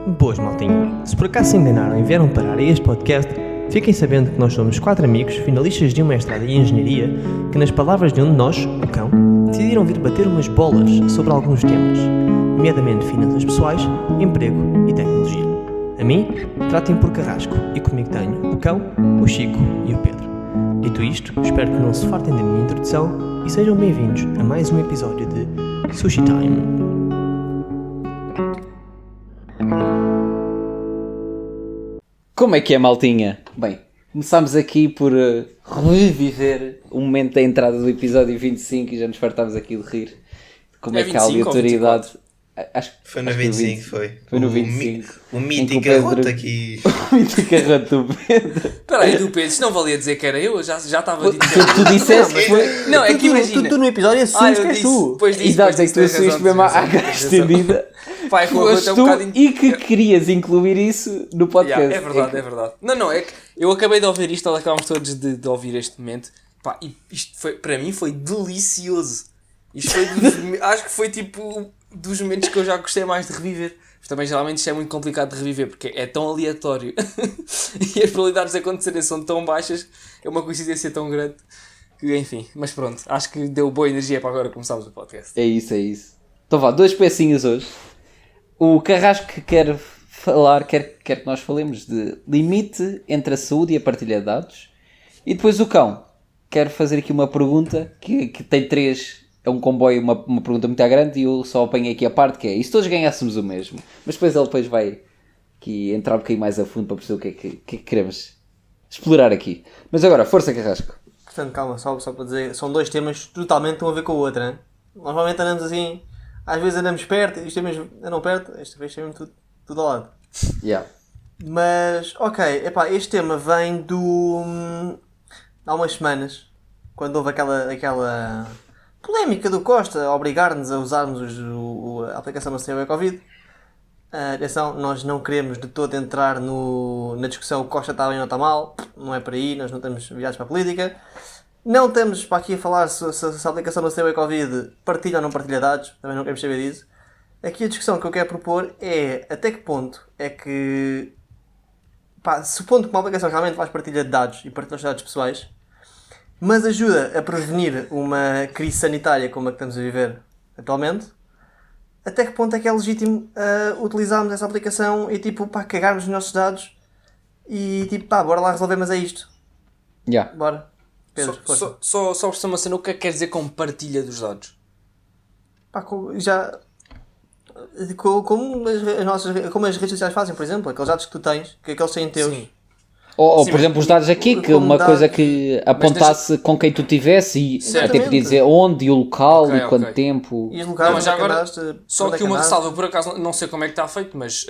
Boas, maltinho. Se por acaso se enganaram e vieram parar a este podcast, fiquem sabendo que nós somos 4 amigos, finalistas de um mestrado em Engenharia, que nas palavras de um de nós, o cão, decidiram vir bater umas bolas sobre alguns temas, nomeadamente finanças pessoais, emprego e tecnologia. A mim, tratem por Carrasco e comigo tenho o cão, o Chico e o Pedro. Dito isto, espero que não se fartem da minha introdução e sejam bem-vindos a mais um episódio de Sushi Time. Como é que é, maltinha? Bem, começámos aqui por reviver o momento da entrada do episódio 25 e já nos fartámos aqui de rir. Como é que a aleatoriedade... Acho que foi no 25, foi. Foi no 25. O mítico arroto aqui. O mítico arroto do Pedro. Espera aí, do Pedro, isto não valia dizer que era eu já estava a dizer. Tu disseste que foi... Não, é que imagina. Tu no episódio assumes que és tu. Exato, é que tu assumiste mesmo à cara estendida. Pai, com foste um tu bocado... e que querias incluir isso no podcast. É verdade, é verdade. Não, é que eu acabei de ouvir isto, acabámos todos de ouvir este momento. Pá, e isto foi, para mim foi delicioso. Isto foi acho que foi tipo dos momentos que eu já gostei mais de reviver. Mas também geralmente isto é muito complicado de reviver porque é tão aleatório e as probabilidades de acontecerem são tão baixas, é uma coincidência tão grande que, enfim, mas pronto, acho que deu boa energia para agora começarmos o podcast. É isso. Então vá, 2 pecinhas hoje. O Carrasco quer falar, quer que nós falemos de limite entre a saúde e a partilha de dados. E depois o Cão quer fazer aqui uma pergunta que tem 3... É um comboio, uma pergunta muito grande e eu só apanhei aqui a parte que é e se todos ganhássemos o mesmo? Mas depois ele vai aqui entrar um bocadinho mais a fundo para perceber o que é que queremos explorar aqui. Mas agora, força Carrasco. Portanto, calma, só para dizer, são 2 temas totalmente um a ver com o outro, hein? Normalmente andamos assim, às vezes andamos perto e os temas andam perto, esta vez temos tudo ao lado. Yeah. Mas, ok, este tema vem do... há umas semanas, quando houve aquela polémica do Costa a obrigar-nos a usarmos a aplicação do sistema Covid. Atenção, nós não queremos de todo entrar na discussão o Costa está bem ou não está mal, não é por aí, nós não estamos viados para a política. Não estamos para aqui a falar se a aplicação do sistema Covid partilha ou não partilha dados, também não queremos saber disso. Aqui a discussão que eu quero propor é até que ponto é que, supondo que uma aplicação realmente faz partilha de dados e partilha os dados pessoais, mas ajuda a prevenir uma crise sanitária como a que estamos a viver atualmente, até que ponto é que é legítimo utilizarmos essa aplicação e cagarmos os nossos dados e bora lá resolver, mas é isto. Yeah. Bora. Pedro, só por uma cena, o que é que quer dizer com partilha dos dados? Como as redes sociais fazem, por exemplo, aqueles dados que tu tens, que aqueles têm teus. Sim. Ou por exemplo, os dados aqui, que uma coisa que apontasse com quem tu tivesse e até podia dizer onde e o local e quanto tempo. E os locais mas agora, andaste, só que uma ressalva, por acaso, não sei como é que está feito, mas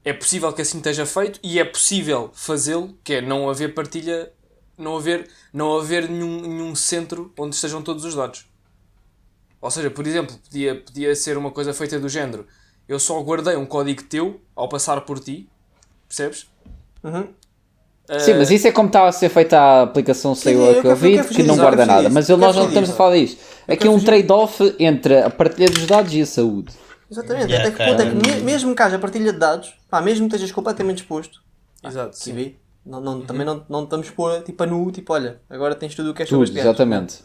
é possível que assim esteja feito e é possível fazê-lo, que é não haver partilha, não haver nenhum centro onde estejam todos os dados. Ou seja, por exemplo, podia ser uma coisa feita do género, eu só guardei um código teu ao passar por ti, percebes? Uhum. Sim, mas isso é como estava a ser feita a aplicação saiu a Covid, que não guarda nada. Mas nós não estamos a falar disto. Aqui é um trade-off entre a partilha dos dados e a saúde. Exatamente. Até que ponto é que mesmo que haja partilha de dados, mesmo que estejas completamente exposto, Exato, sim. Também não estamos pôr a nu, olha, agora tens tudo o que é sobre as piadas. Exatamente.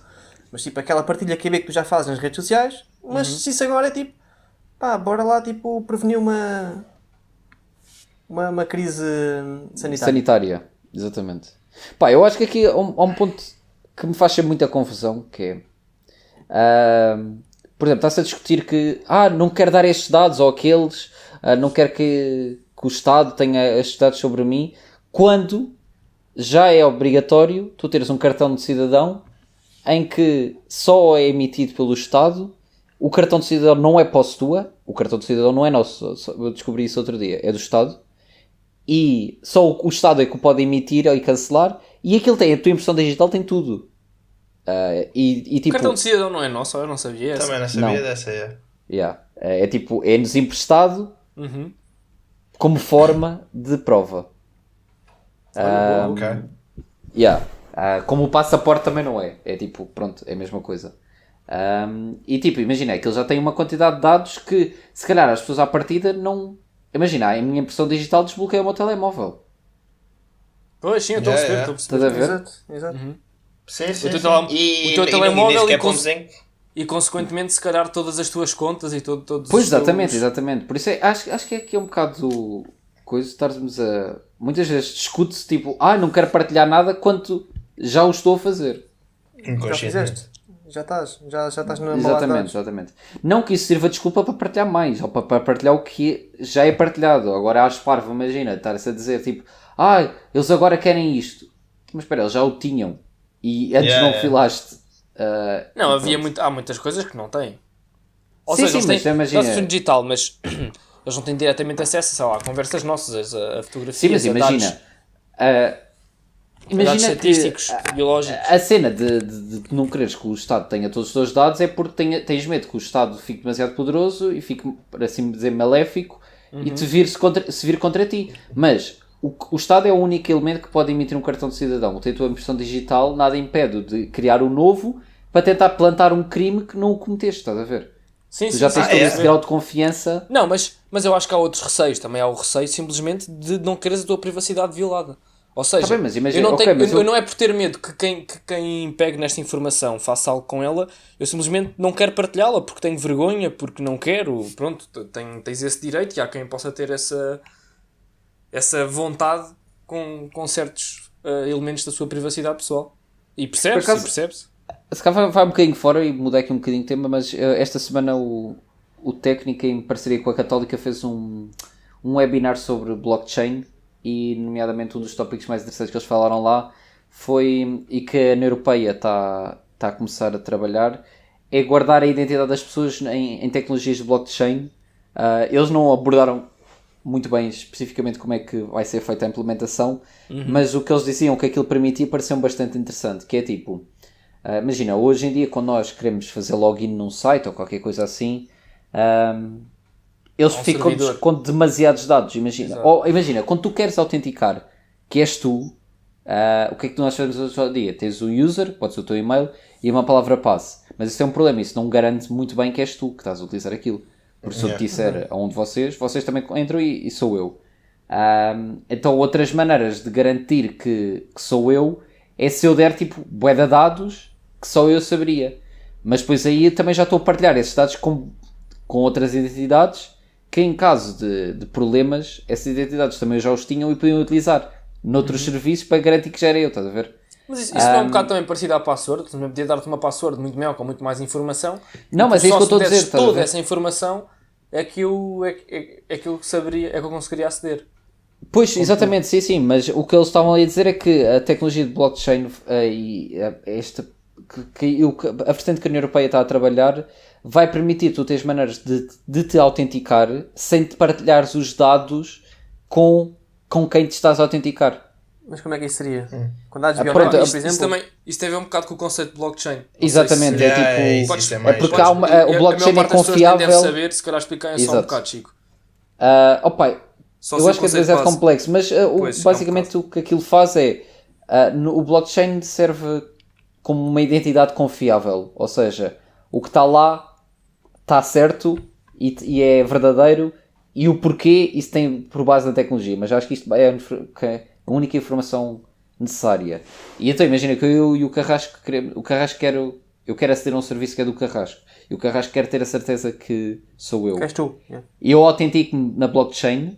Mas aquela partilha que tu já fazes nas redes sociais, mas se isso agora é bora lá prevenir uma crise sanitária, exatamente. Eu acho que aqui há um ponto que me faz sempre muita confusão, que é, por exemplo, está-se a discutir que não quero dar estes dados ou aqueles, não quero que o Estado tenha estes dados sobre mim, quando já é obrigatório tu teres um cartão de cidadão em que só é emitido pelo Estado. O cartão de cidadão não é posse tua, o cartão de cidadão não é nosso, eu descobri isso outro dia, é do Estado. E só o Estado é que o pode emitir e cancelar. E aquilo tem, a tua impressão digital tem tudo. O cartão de cidadão não é nosso, eu não sabia essa. Também não sabia dessa, é-nos emprestado como forma de prova. Como o passaporte também não é. É é a mesma coisa. E imagina, que ele já tem uma quantidade de dados que se calhar as pessoas à partida não imagina, a minha impressão digital desbloqueia o meu telemóvel. Pois sim, eu estou a perceber, estou a Estás a ver? Exato, exato. Sim, sim. O teu sim. tele- E o teu nem telemóvel sequer e pomos em- E consequentemente, se calhar, todas as tuas contas e todos Pois, os exatamente, teus... exatamente. Por isso acho que aqui é um bocado coisa, estarmos a... Muitas vezes discute-se tipo, não quero partilhar nada quando já o estou a fazer. Já Inconscientemente. fizeste. Já estás numa base de Exatamente, dados. exatamente. Não que isso sirva de desculpa para partilhar mais, ou para partilhar o que já é partilhado. Agora acho parvo, imagina, estar-se a dizer tipo, eles agora querem isto. Mas espera, eles já o tinham. E antes Yeah, não yeah. filaste. Não, Pronto. há muitas coisas que não têm. Ou Sim, seja, sim, eles mas imagina- está tudo digital, mas eles não têm diretamente acesso, sei lá, a conversas nossas, a fotografias, Sim, mas a imagina. dados, a dados Imagina que estatísticos, biológicos. a cena de não quereres que o Estado tenha todos os teus dados é porque tens medo que o Estado fique demasiado poderoso e fique, por assim dizer, maléfico e se vir contra ti. Mas o Estado é o único elemento que pode emitir um cartão de cidadão. Tem a tua impressão digital, nada impede de criar um novo para tentar plantar um crime que não o cometeste, estás a ver? Sim, Tu já tens todo é. esse grau de confiança. Não, mas eu acho que há outros receios. Também há o receio simplesmente de não quereres a tua privacidade violada. Ou seja, Tá bem, mas imagina- eu não, ok, tenho, mas eu eu- não é por ter medo que quem pegue nesta informação faça algo com ela, eu simplesmente não quero partilhá-la porque tenho vergonha, porque não quero. Pronto, tens esse direito e há quem possa ter essa vontade com certos elementos da sua privacidade pessoal. E percebe-se, Por acaso- percebe-se. Se calhar vai um bocadinho fora e mudei aqui um bocadinho de tema, mas esta semana o Técnica, em parceria com a Católica, fez um webinar sobre blockchain e, nomeadamente, um dos tópicos mais interessantes que eles falaram lá foi, e que a União Europeia está a começar a trabalhar, é guardar a identidade das pessoas em tecnologias de blockchain. Eles não abordaram muito bem especificamente como é que vai ser feita a implementação, mas o que eles diziam que aquilo permitia pareceu bastante interessante, que é tipo... imagina, hoje em dia, quando nós queremos fazer login num site ou qualquer coisa assim, eles ficam servidor. com demasiados dados. Imagina, Exato. ou, imagina, quando tu queres autenticar que és tu, o que é que nós fazemos hoje em dia? Tens o user, pode ser o teu e-mail, e uma palavra passe. Mas isso é um problema, isso não garante muito bem que és tu que estás a utilizar aquilo. Porque se eu te disser a um de vocês também entram e sou eu. Então outras maneiras de garantir que sou eu é se eu der tipo bué de dados que só eu saberia. Mas depois aí também já estou a partilhar esses dados com outras identidades que em caso de problemas essas identidades também já os tinham e podiam utilizar noutros serviços para garantir que já era eu, estás a ver? Mas isso não é um bocado também parecido à password? Também podia dar-te uma password muito maior, com muito mais informação. Não, E mas tu é isso só que eu estou a se dizer, desses estás a toda ver? essa informação é que eu saberia, é que eu conseguiria aceder. Pois, exatamente, sim, sim, mas o que eles estavam ali a dizer é que a tecnologia de blockchain a vertente que a União Europeia está a trabalhar vai permitir tu teres maneiras de te autenticar sem te partilhares os dados com quem te estás a autenticar. Mas como é que isso seria? Com dados pronto, biométricos, isso por exemplo? Isso tem a ver um bocado com o conceito de blockchain. Não Exatamente, sei se- é tipo... isso é é mais... porque Podes- há uma- o blockchain a maior é parte das pessoas nem deve confiável. saber, se calhar explicar só um Exato. bocado, Chico. Opa, Só eu se acho o que é conceito demasiado base. complexo, mas Pois, basicamente o que aquilo faz é o blockchain serve como uma identidade confiável, ou seja, o que está lá está certo e é verdadeiro, e o porquê isso tem por base na tecnologia, mas acho que isto é a única informação necessária. E então imagina que eu e o Carrasco eu quero aceder a um serviço que é do Carrasco, e o Carrasco quer ter a certeza que sou eu. Que és tu. Yeah. E eu autentico-me na blockchain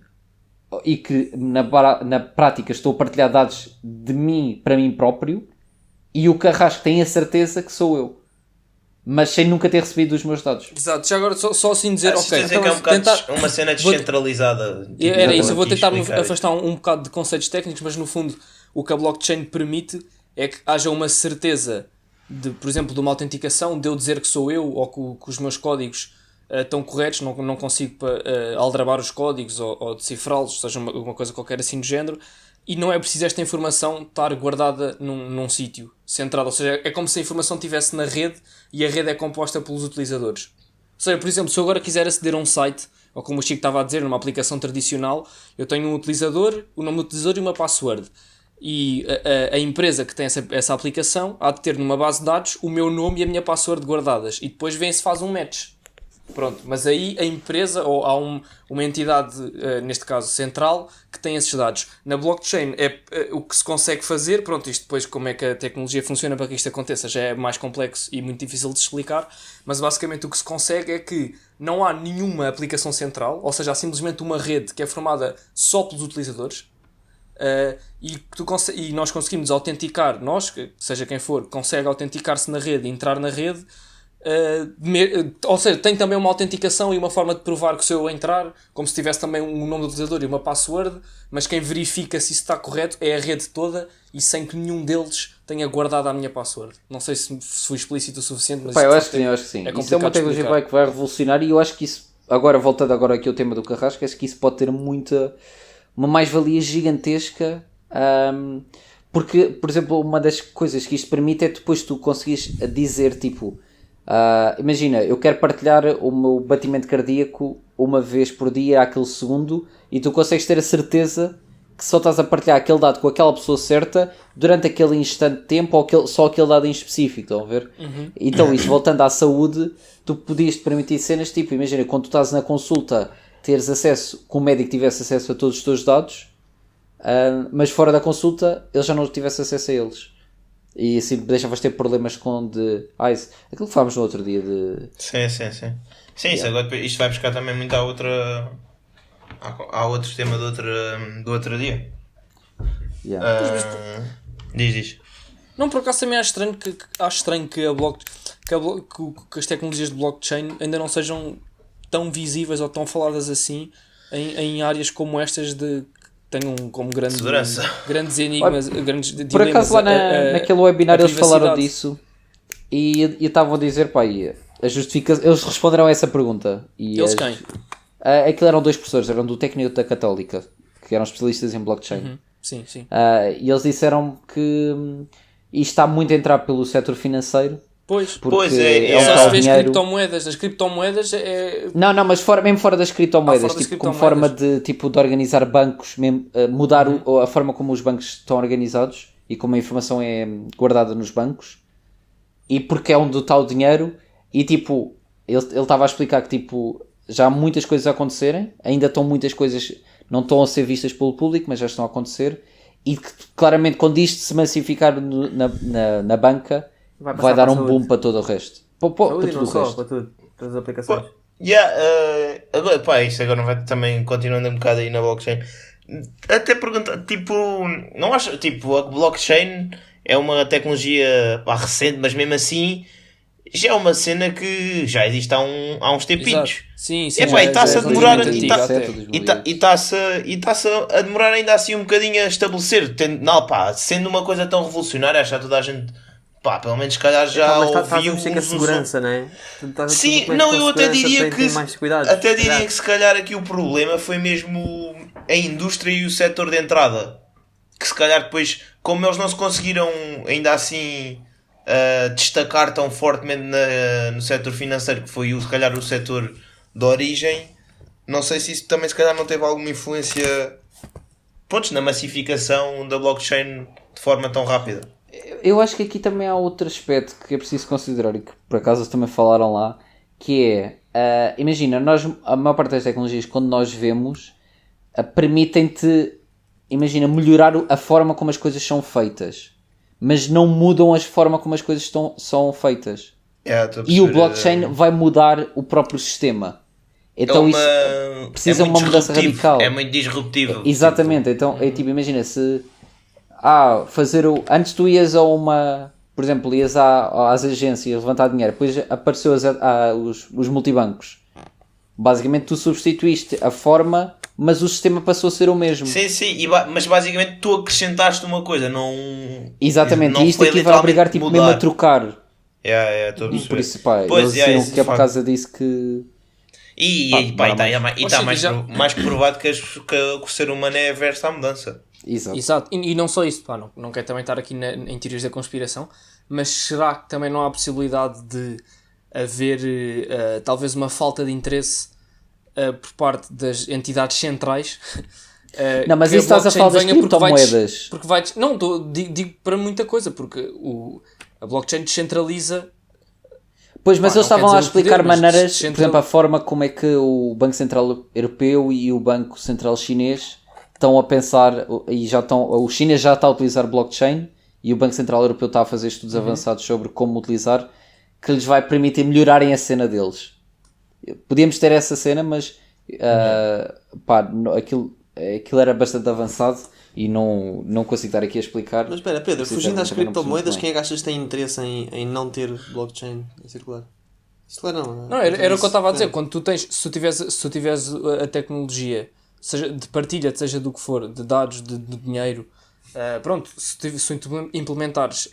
e que na prática estou a partilhar dados de mim para mim próprio, e o Carrasco tem a certeza que sou eu, mas sem nunca ter recebido os meus dados. Exato, já agora só assim dizer, Acho que ok. dizer que é um mas bocado tentar- uma cena descentralizada. Tipo, Era isso, eu vou aqui tentar me explicar afastar um bocado de conceitos técnicos, mas no fundo o que a blockchain permite é que haja uma certeza de, por exemplo, de uma autenticação, de eu dizer que sou eu ou que os meus códigos estão corretos, não consigo aldrabar os códigos ou decifrá-los, seja uma coisa qualquer assim do género, e não é preciso esta informação estar guardada num sítio centrado, ou seja, é como se a informação estivesse na rede e a rede é composta pelos utilizadores. Ou seja, por exemplo, se eu agora quiser aceder a um site, ou como o Chico estava a dizer, numa aplicação tradicional, eu tenho um utilizador, o nome do utilizador e uma password. E a empresa que tem essa aplicação há de ter numa base de dados o meu nome e a minha password guardadas. E depois vem-se faz um match. Pronto, mas aí a empresa ou há uma entidade, neste caso central, que tem esses dados. Na blockchain o que se consegue fazer, pronto, isto depois como é que a tecnologia funciona para que isto aconteça já é mais complexo e muito difícil de explicar, mas basicamente o que se consegue é que não há nenhuma aplicação central, ou seja, há simplesmente uma rede que é formada só pelos utilizadores. E nós conseguimos autenticar, seja quem for, consegue autenticar-se na rede, entrar na rede, ou seja, tem também uma autenticação e uma forma de provar que se eu entrar, como se tivesse também um nome do utilizador e uma password, mas quem verifica se isso está correto é a rede toda e sem que nenhum deles tenha guardado a minha password. Não sei se fui explícito o suficiente, mas eu acho que sim. É isso é uma tecnologia que vai revolucionar e eu acho que isso, voltando agora aqui ao tema do Carrasco, acho que isso pode ter uma mais-valia gigantesca, porque, por exemplo, uma das coisas que isto permite é depois tu conseguires dizer, tipo, imagina, eu quero partilhar o meu batimento cardíaco uma vez por dia, àquele segundo, e tu consegues ter a certeza que só estás a partilhar aquele dado com aquela pessoa certa durante aquele instante de tempo ou só aquele dado em específico, estão a ver? Uhum. Então, isso voltando à saúde, tu podias te permitir cenas tipo, imagina, quando tu estás na consulta, teres acesso, que o médico tivesse acesso a todos os teus dados, mas fora da consulta, ele já não tivesse acesso a eles. E assim deixavas ter problemas aquilo que falámos no outro dia de... Sim, isso agora isto vai buscar também muito à outra... Há outro tema do outro dia. Diz. Não, por acaso também acho estranho que as tecnologias de blockchain ainda não sejam tão visíveis ou tão faladas assim em áreas como estas de tenham como grandes enigmas, grandes dilemas. Por acaso lá naquele webinar eles falaram disso e estavam a dizer, a justificação, eles responderam a essa pergunta. E eles quem? Aquilo eram 2 professores, eram do Técnico da Católica, que eram especialistas em blockchain. Uhum. Sim. E eles disseram que isto está muito a entrar pelo setor financeiro. Pois é só se vês criptomoedas. As criptomoedas é... Não, mas mesmo fora das criptomoedas, como forma de organizar bancos, mesmo, mudar a forma como os bancos estão organizados e como a informação é guardada nos bancos, e porque é onde está o dinheiro, e tipo, ele estava a explicar que tipo, já há muitas coisas a acontecerem, ainda estão muitas coisas, não estão a ser vistas pelo público, mas já estão a acontecer, e que claramente quando isto se massificar na banca, vai dar um boom para todo o resto. Para tudo o resto. Para tudo. Todas as aplicações. Agora, isto agora vai também continuando um bocado aí na blockchain. Até perguntar, tipo, não acho, tipo, a blockchain é uma tecnologia recente, mas mesmo assim já é uma cena que já existe há uns tempinhos. Exato. Sim, e está-se a demorar e está-se a demorar ainda assim um bocadinho a estabelecer. Sendo uma coisa tão revolucionária, acho que toda a gente, pelo menos se calhar já ouviu a segurança, não é? Sim, não, eu até diria que se calhar aqui o problema foi mesmo a indústria e o setor de entrada, que se calhar depois, como eles não se conseguiram ainda assim destacar tão fortemente no setor financeiro, que foi se calhar o setor de origem, não sei se isso também se calhar não teve alguma influência na massificação da blockchain de forma tão rápida. Eu acho que aqui também há outro aspecto que é preciso considerar e que por acaso também falaram lá, que é, imagina, a maior parte das tecnologias quando nós vemos permitem-te, imagina, melhorar a forma como as coisas são feitas, mas não mudam a forma como as coisas são feitas. E o blockchain vai mudar o próprio sistema. Então isso precisa de uma mudança radical. É muito disruptivo. Exatamente, então é tipo, imagina se antes tu ias por exemplo, ias às agências levantar dinheiro, depois apareceu os multibancos. Basicamente tu substituíste a forma, mas o sistema passou a ser o mesmo. Sim, mas basicamente tu acrescentaste uma coisa, não... Exatamente, e isto aqui vai obrigar tipo, mesmo a trocar. Estou a perceber. Por isso, eles disseram que é por causa disso que... E está mais provado que o ser humano é averso à mudança. Exato. E não só isso, não quero também estar aqui em teorias da conspiração, mas será que também não há a possibilidade de haver talvez uma falta de interesse por parte das entidades centrais? Não, mas isso estás a falar das criptomoedas. Digo para muita coisa, porque a blockchain descentraliza Pois, mas eles estavam a explicar maneiras, central... por exemplo, a forma como é que o Banco Central Europeu e o Banco Central Chinês estão a pensar, e já estão, o chinês já está a utilizar blockchain e o Banco Central Europeu está a fazer estudos avançados sobre como utilizar, que lhes vai permitir melhorarem a cena deles. Podíamos ter essa cena, mas aquilo era bastante avançado e não consigo estar aqui a explicar. Mas espera, Pedro, fugindo às criptomoedas, quem é que achas que tem interesse em não ter blockchain a circular? Não, era o que eu estava a dizer. Quando se tu tiveres a tecnologia, seja de partilha, seja do que for, de dados, de dinheiro, pronto, se tu implementares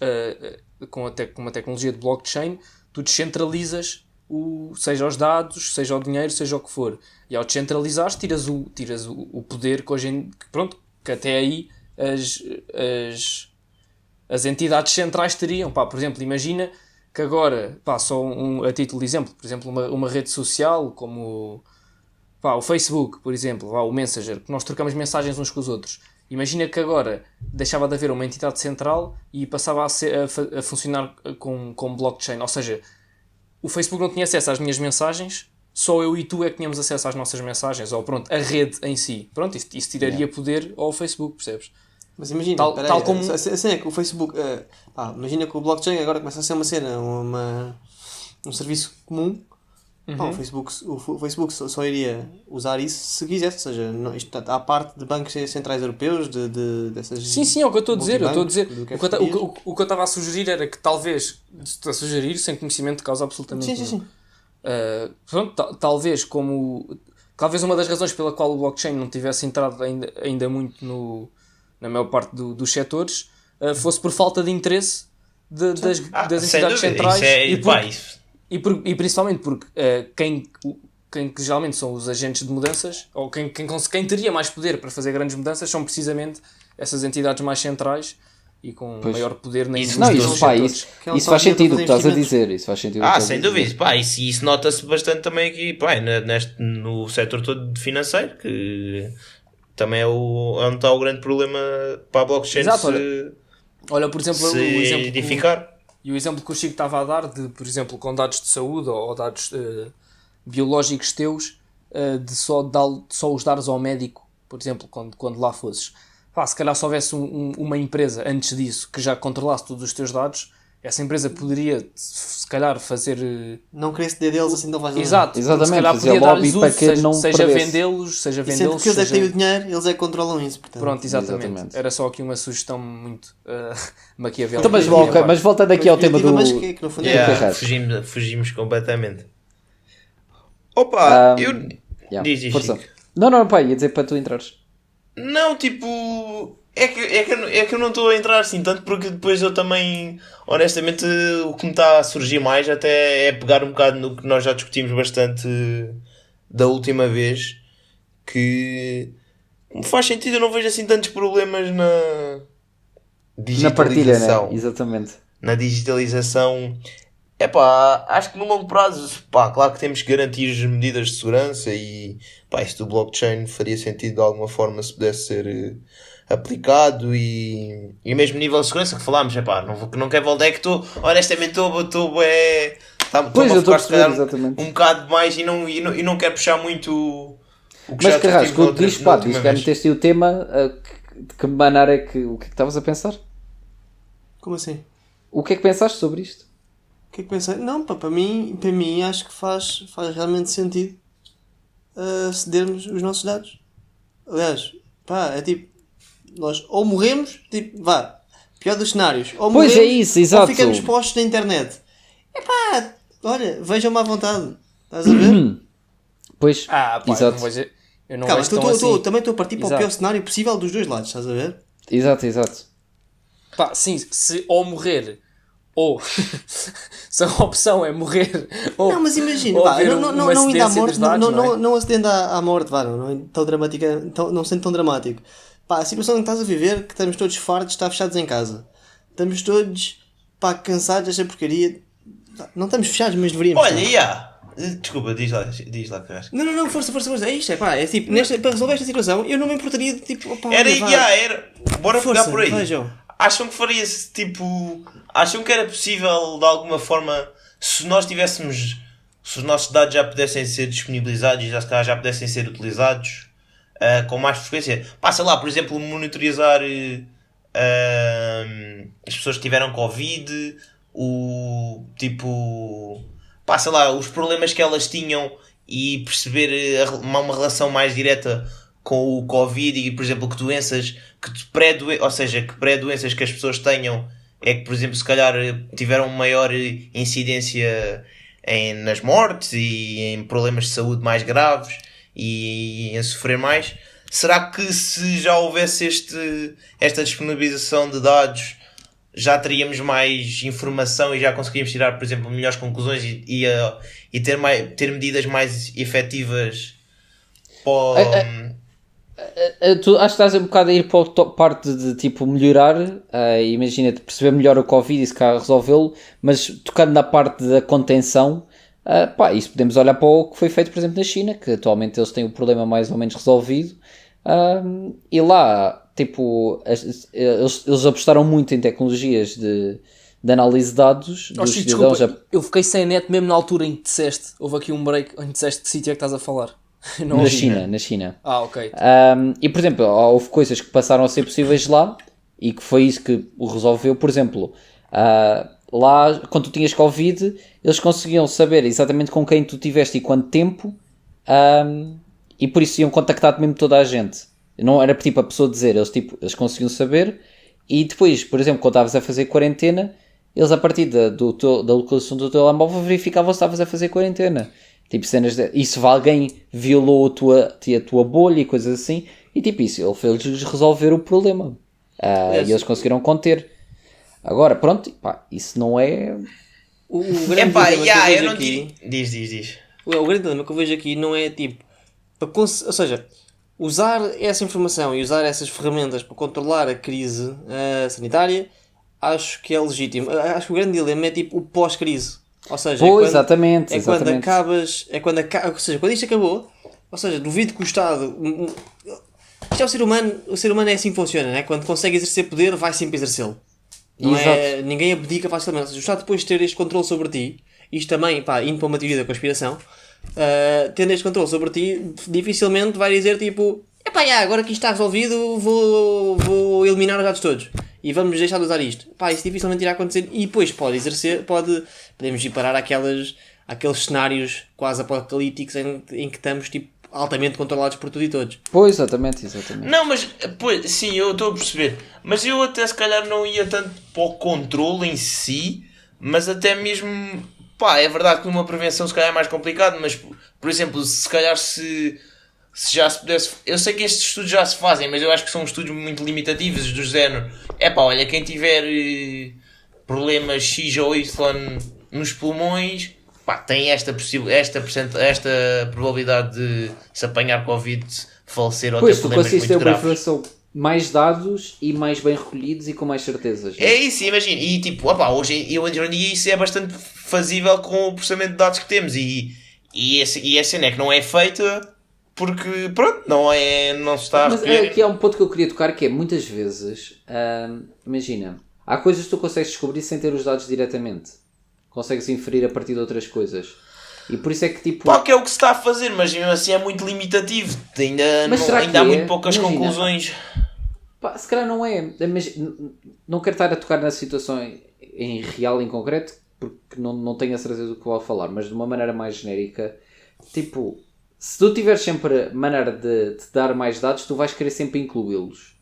com uma tecnologia de blockchain, tu descentralizas seja os dados, seja o dinheiro, seja o que for. E ao descentralizares, tiras o poder que hoje que até aí as entidades centrais teriam. Por exemplo, imagina que agora, só a título de exemplo, por exemplo, uma rede social como o Facebook, por exemplo, o Messenger, que nós trocamos mensagens uns com os outros. Imagina que agora deixava de haver uma entidade central e passava a funcionar com blockchain. Ou seja, o Facebook não tinha acesso às minhas mensagens, só eu e tu é que tínhamos acesso às nossas mensagens, ou a rede em si. Pronto, isso tiraria poder ao Facebook, percebes? Mas imagina, tal como... a cena é que o Facebook... imagina que o blockchain agora começa a ser uma cena, um serviço comum. O Facebook só iria usar isso se quisesse, ou seja, isto está à parte de bancos centrais europeus, dessas... Sim, é o que eu estou a dizer. O que eu estava a sugerir era que talvez, estou a sugerir sem conhecimento de causa absolutamente nenhum. Sim. Talvez uma das razões pela qual o blockchain não tivesse entrado ainda muito na maior parte dos setores fosse por falta de interesse das entidades centrais e principalmente porque quem que geralmente são os agentes de mudanças, ou quem teria mais poder para fazer grandes mudanças, são precisamente essas entidades mais centrais e com maior poder na indústria. Isso faz sentido o que estás a dizer. Isso faz sentido. Sem dúvida. Isso nota-se bastante também aqui no setor todo financeiro, que também é onde está o grande problema para a blockchain. Exato, olha, por exemplo, se o exemplo edificar. E o exemplo que o Chico estava a dar, de, por exemplo, com dados de saúde ou dados biológicos teus, de só os dares ao médico, por exemplo, quando lá fosses. Se calhar se houvesse uma empresa antes disso que já controlasse todos os teus dados, essa empresa poderia, se calhar, fazer... Não querer ceder deles assim não faz Exatamente, se calhar fazer lobby para que não seja vendê-los, seja vendê-los... Porque eles é que têm o dinheiro, eles é que controlam isso. Portanto. Pronto, exatamente. Era só aqui uma sugestão muito maquiavélica. Então, mas voltando aqui ao tema do... Fugimos completamente. Opa, Diz, força. Não, pai, ia dizer para tu entrares. Não, tipo... É que eu não estou a entrar assim tanto, porque depois eu também, honestamente, o que me está a surgir mais até é pegar um bocado no que nós já discutimos bastante da última vez, que me faz sentido. Eu não vejo assim tantos problemas na digitalização. Na partilha, né? Exatamente. Na digitalização. Acho que no longo prazo, claro que temos que garantir as medidas de segurança e isso do blockchain faria sentido de alguma forma se pudesse ser aplicado e mesmo nível de segurança que falámos, não quero voltar, é que honestamente estou a ficar um bocado mais e não quero puxar muito o que mas já Carrasco, diz que meteste o tema, de que maneira o que é que estavas a pensar? Como assim? O que é que pensaste sobre isto? O que é que pensei? Não, para mim acho que faz realmente sentido cedermos os nossos dados. Aliás, é tipo, nós ou morremos, pior dos cenários, ou morremos, é isso, exato. ou ficamos postos na internet. Olha, vejam-me à vontade. Estás a ver? Pois, exato. Eu não vejo assim. Também estou a partir para o pior cenário possível dos dois lados, estás a ver? Exato. Sim, se ou morrer, ou se a opção é morrer, ou... Não, mas imagina, não indo à morte, não acedendo à morte, não sendo tão dramático. A situação em que estás a viver, que estamos todos fartos de estar fechados em casa. Estamos todos, cansados desta porcaria. Não estamos fechados, mas deveríamos. Olha, desculpa, diz lá, Carrasco. Não, força. É isto, é tipo, para resolver esta situação, eu não me importaria de tipo... Era. Bora pegar por aí. Vejam. Acham que faria-se, acham que era possível, de alguma forma, se nós tivéssemos, se os nossos dados já pudessem ser disponibilizados e já pudessem ser utilizados com mais frequência, pá, sei lá, por exemplo, monitorizar as pessoas que tiveram Covid, pá, sei lá, os problemas que elas tinham e perceber uma relação mais direta com o Covid e, por exemplo, que doenças, ou seja, que pré-doenças que as pessoas tenham é que, por exemplo, se calhar tiveram maior incidência nas mortes e em problemas de saúde mais graves e em sofrer mais. Será que se já houvesse esta disponibilização de dados, já teríamos mais informação e já conseguiríamos tirar, por exemplo, melhores conclusões e ter medidas mais efetivas Tu acho que estás um bocado a ir para a parte de tipo melhorar, imagina perceber melhor o Covid e se calhar resolvê-lo, mas tocando na parte da contenção, pá, isso podemos olhar para o que foi feito, por exemplo, na China, que atualmente eles têm o problema mais ou menos resolvido, e lá, tipo, eles apostaram muito em tecnologias de análise de dados dos cidadãos. Eu fiquei sem net mesmo na altura em que disseste, houve aqui um break em que disseste que sítio é que estás a falar. Na China. Ah, ok. E por exemplo, houve coisas que passaram a ser possíveis lá e que foi isso que o resolveu. Por exemplo, lá quando tu tinhas Covid, eles conseguiam saber exatamente com quem tu tiveste e quanto tempo, e por isso iam contactar mesmo toda a gente. Não era tipo a pessoa dizer, eles conseguiam saber. E depois, por exemplo, quando estavas a fazer quarentena, eles a partir da localização do teu telemóvel verificavam se estavas a fazer quarentena. Tipo cenas e se alguém violou a tua bolha e coisas assim, e tipo isso, ele fez-lhes resolver o problema, e eles conseguiram conter. Agora, pronto, pá, isso não é o grande dilema que diz. O grande dilema que eu vejo aqui não é tipo ou seja, usar essa informação e usar essas ferramentas para controlar a crise sanitária, acho que é legítimo. Acho que o grande dilema é tipo o pós-crise. Ou seja, exatamente. Quando acabas. Ou seja, quando isto acabou, ou seja, duvido que o Estado. Isto é o ser humano é assim que funciona, né? Quando consegue exercer poder, vai sempre exercê-lo. Ninguém abdica facilmente. Ou seja, o Estado depois de ter este controle sobre ti, isto também, pá, indo para uma teoria da conspiração, tendo este controle sobre ti, dificilmente vai dizer tipo: agora que isto está resolvido, vou eliminar os dados todos. E vamos deixar de usar isto. Pá, isso dificilmente irá acontecer. E depois podemos ir parar aqueles cenários quase apocalípticos em que estamos tipo, altamente controlados por tudo e todos. Pois, exatamente. Não, mas, pois, sim, eu estou a perceber. Mas eu até se calhar não ia tanto para o controle em si, mas até mesmo, pá, é verdade que numa prevenção se calhar é mais complicado, mas, por exemplo, se calhar se já se pudesse... Eu sei que estes estudos já se fazem, mas eu acho que são estudos muito limitativos do género. Olha, quem tiver problemas X ou Y nos pulmões, pá, tem esta probabilidade de se apanhar Covid, falecer ou ter problemas muito graves. Uma informação, mais dados e mais bem recolhidos e com mais certezas. É isso, imagina. E tipo, hoje em dia isso é bastante fazível com o processamento de dados que temos e a cena é que não é feita porque, pronto, não se está a recolher. Mas aqui há um ponto que eu queria tocar que é, muitas vezes, imagina, há coisas que tu consegues descobrir sem ter os dados diretamente. Consegues inferir a partir de outras coisas. E por isso é que tipo... Pá, que é o que se está a fazer, mas mesmo assim é muito limitativo. Ainda há muito poucas conclusões. Pá, se calhar não é. Não quero estar a tocar na situação em real, em concreto, porque não tenho a certeza do que vou falar, mas de uma maneira mais genérica, tipo... Se tu tiveres sempre maneira de te dar mais dados, tu vais querer sempre incluí-los.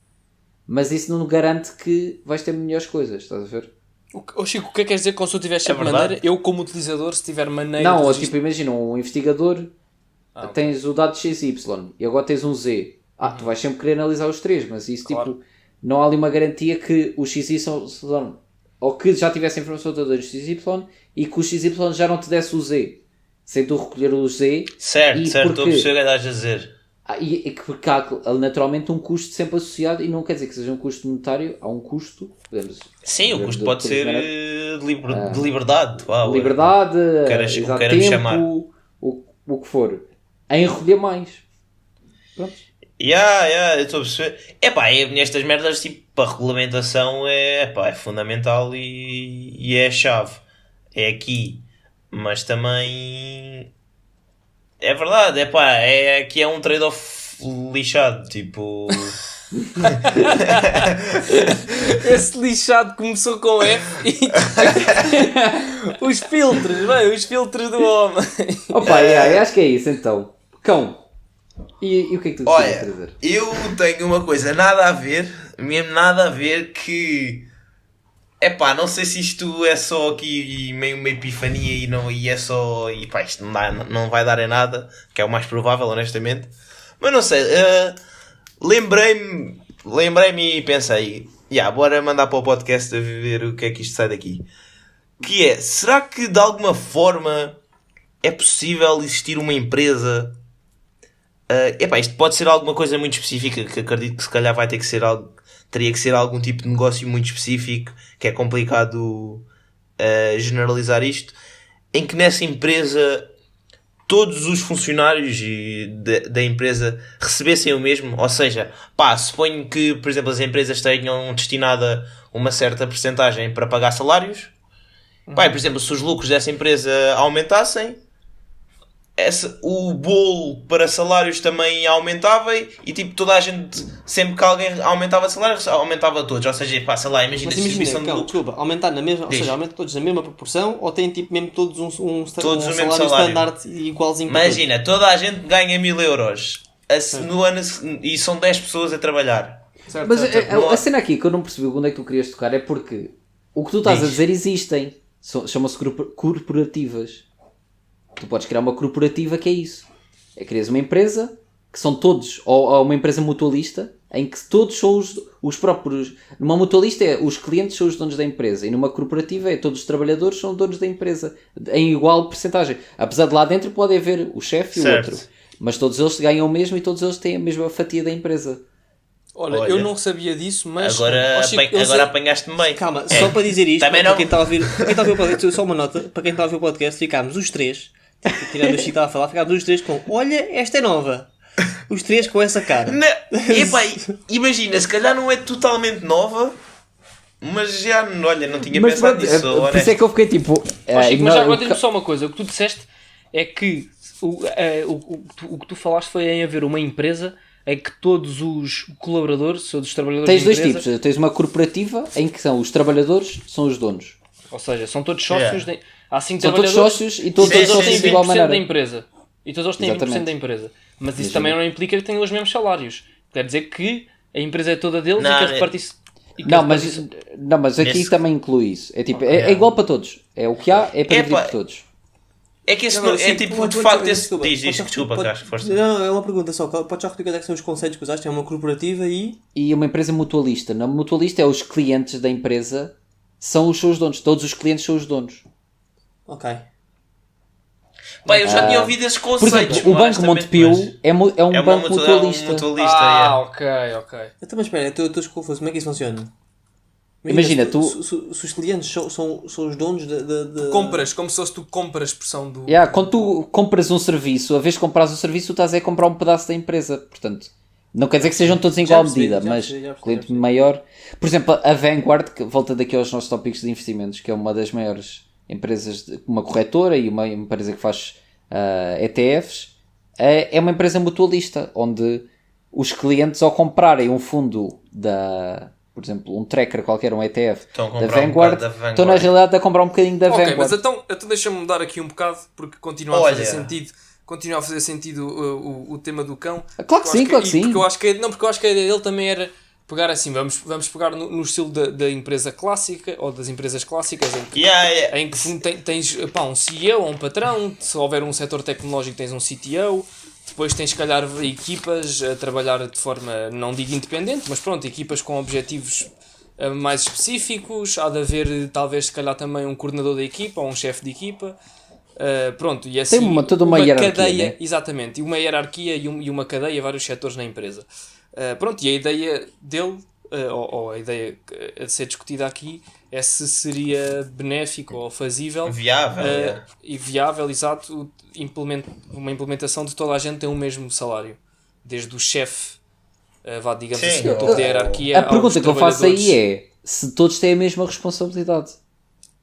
Mas isso não garante que vais ter melhores coisas, estás a ver? Chico, o que é que queres dizer com se tu tiveres sempre maneira? Eu, como utilizador, se tiver maneira... Não, tipo, imagina, um investigador, tens o dado XY e agora tens um Z. Tu vais sempre querer analisar os três, mas isso, claro. Tipo, não há ali uma garantia que o XY... Ou que já tivesse a informação toda do XY e que o XY já não te desse o Z. Sem tu recolher o Z. Certo, estou a perceber o que estás a dizer. Porque há naturalmente um custo sempre associado, e não quer dizer que seja um custo monetário, há um custo. Sim, o custo pode ser de liberdade. Liberdade, tempo, chamar. O que for. Em recolher mais. Pronto. Eu estou a perceber. Nestas merdas, tipo, a regulamentação é fundamental e é a chave. É aqui. Mas também é verdade, é que é um trade-off lixado, tipo. Esse lixado começou com F e os filtros do homem. Opa, eu acho que é isso então. Cão. E o que é que tu queres trazer? Eu tenho uma coisa nada a ver, mesmo nada a ver, que não sei se isto é só aqui meio uma epifania e é só. E pá, isto não vai dar em nada, que é o mais provável, honestamente. Mas não sei, lembrei-me e pensei, bora mandar para o podcast a ver o que é que isto sai daqui. Que é, será que de alguma forma é possível existir uma empresa? Isto pode ser alguma coisa muito específica, que acredito que se calhar vai ter que ser algo, teria que ser algum tipo de negócio muito específico, que é complicado generalizar isto, em que nessa empresa todos os funcionários da empresa recebessem o mesmo, ou seja, suponho que, por exemplo, as empresas tenham destinada uma certa percentagem para pagar salários. Por exemplo, se os lucros dessa empresa aumentassem, o bolo para salários também aumentava e tipo, toda a gente, sempre que alguém aumentava salário, aumentava todos. Ou seja, sei lá, imagina mas a distribuição de lucros. Desculpa, aumentar na mesma, ou seja, aumentam todos na mesma proporção, ou têm tipo mesmo todos um salário standard igualzinho? Imagina, toda a gente ganha 1000 euros no ano e são 10 pessoas a trabalhar. Certo, mas certo. A cena aqui que eu não percebi onde é que tu querias tocar é porque o que tu estás a dizer existem, chamam-se corporativas. Tu podes criar uma corporativa que é isso. É criar uma empresa que são todos, ou uma empresa mutualista, em que todos são os próprios. Numa mutualista os clientes são os donos da empresa, e numa corporativa todos os trabalhadores são donos da empresa, em igual percentagem. Apesar de lá dentro pode haver o chefe e o outro, mas todos eles ganham o mesmo e todos eles têm a mesma fatia da empresa. Olha, eu não sabia disso, mas... Agora apanhaste-me bem. Calma, só para dizer isto, para quem está a ouvir o podcast, só uma nota, para quem está a ouvir o podcast, ficámos os três, tirando o Chico estava a falar, ficámos os três com, olha, esta é nova. Os três com essa cara. Imagina, se calhar não é totalmente nova, mas já, olha, não tinha pensado nisso. Por isso é que eu fiquei tipo... mas agora diz-me só uma coisa, o que tu disseste é que o que tu falaste foi em haver uma empresa em que todos os colaboradores, todos os trabalhadores tens da empresa... dois tipos. Tens uma corporativa em que são os trabalhadores, são os donos. Ou seja, são todos sócios... Há 5 são todos sócios e todos eles sócios têm 20% da empresa. E todos eles têm 20% da empresa. Mas isso também não implica que tenham os mesmos salários. Quer dizer que a empresa é toda deles e que repartir-se... Não, mas aqui também inclui isso. É tipo, é igual para todos. É o que há, é para dividir para todos. É que esse é tipo, de facto, esse... Desculpa, Carlos, força. Não, é uma pergunta só. Podes já repetir quais é que são os conceitos que usaste? É uma corporativa e uma empresa mutualista. Na mutualista é os clientes da empresa são os seus donos. Todos os clientes são os donos. Ok. Eu já tinha ouvido esses conceitos. Por exemplo, o Banco Montepio é um banco mutualista. Ok. Então, mas espera, estou confuso. Como é que isso funciona? Imagina, tu... Se os clientes são os donos de... Compras, como se fosse tu compras a expressão do... Quando tu compras um serviço, a vez de comprar o serviço, tu estás a comprar um pedaço da empresa. Portanto, não quer dizer que sejam todos em igual medida, mas cliente maior... Por exemplo, a Vanguard, que volta daqui aos nossos tópicos de investimentos, que é uma das maiores empresas, uma corretora e uma empresa que faz ETFs, é uma empresa mutualista, onde os clientes, ao comprarem um fundo por exemplo, um tracker qualquer, um ETF da Vanguard, estão na realidade a comprar um bocadinho da Vanguard. Mas então deixa-me mudar aqui um bocado, porque continua a fazer sentido o tema do cão. Claro que sim. Porque eu acho que a ideia dele também era pegar assim, vamos pegar no estilo da empresa clássica, ou das empresas clássicas, em que tens um CEO ou um patrão, se houver um setor tecnológico tens um CTO, depois tens, se calhar, equipas a trabalhar de forma, não digo independente, mas pronto, equipas com objetivos mais específicos. Há de haver, talvez, se calhar, também um coordenador da equipa ou um chefe de equipa. Pronto, e assim, tem toda uma hierarquia, cadeia, né? Exatamente, e uma hierarquia e uma cadeia, vários setores na empresa. Pronto, e a ideia dele, ou a ideia a ser discutida aqui, é se seria benéfico ou fazível, viável, exato, uma implementação de toda a gente ter o mesmo salário, desde o chefe, digamos assim, o topo da hierarquia. A pergunta que eu faço aí é se todos têm a mesma responsabilidade.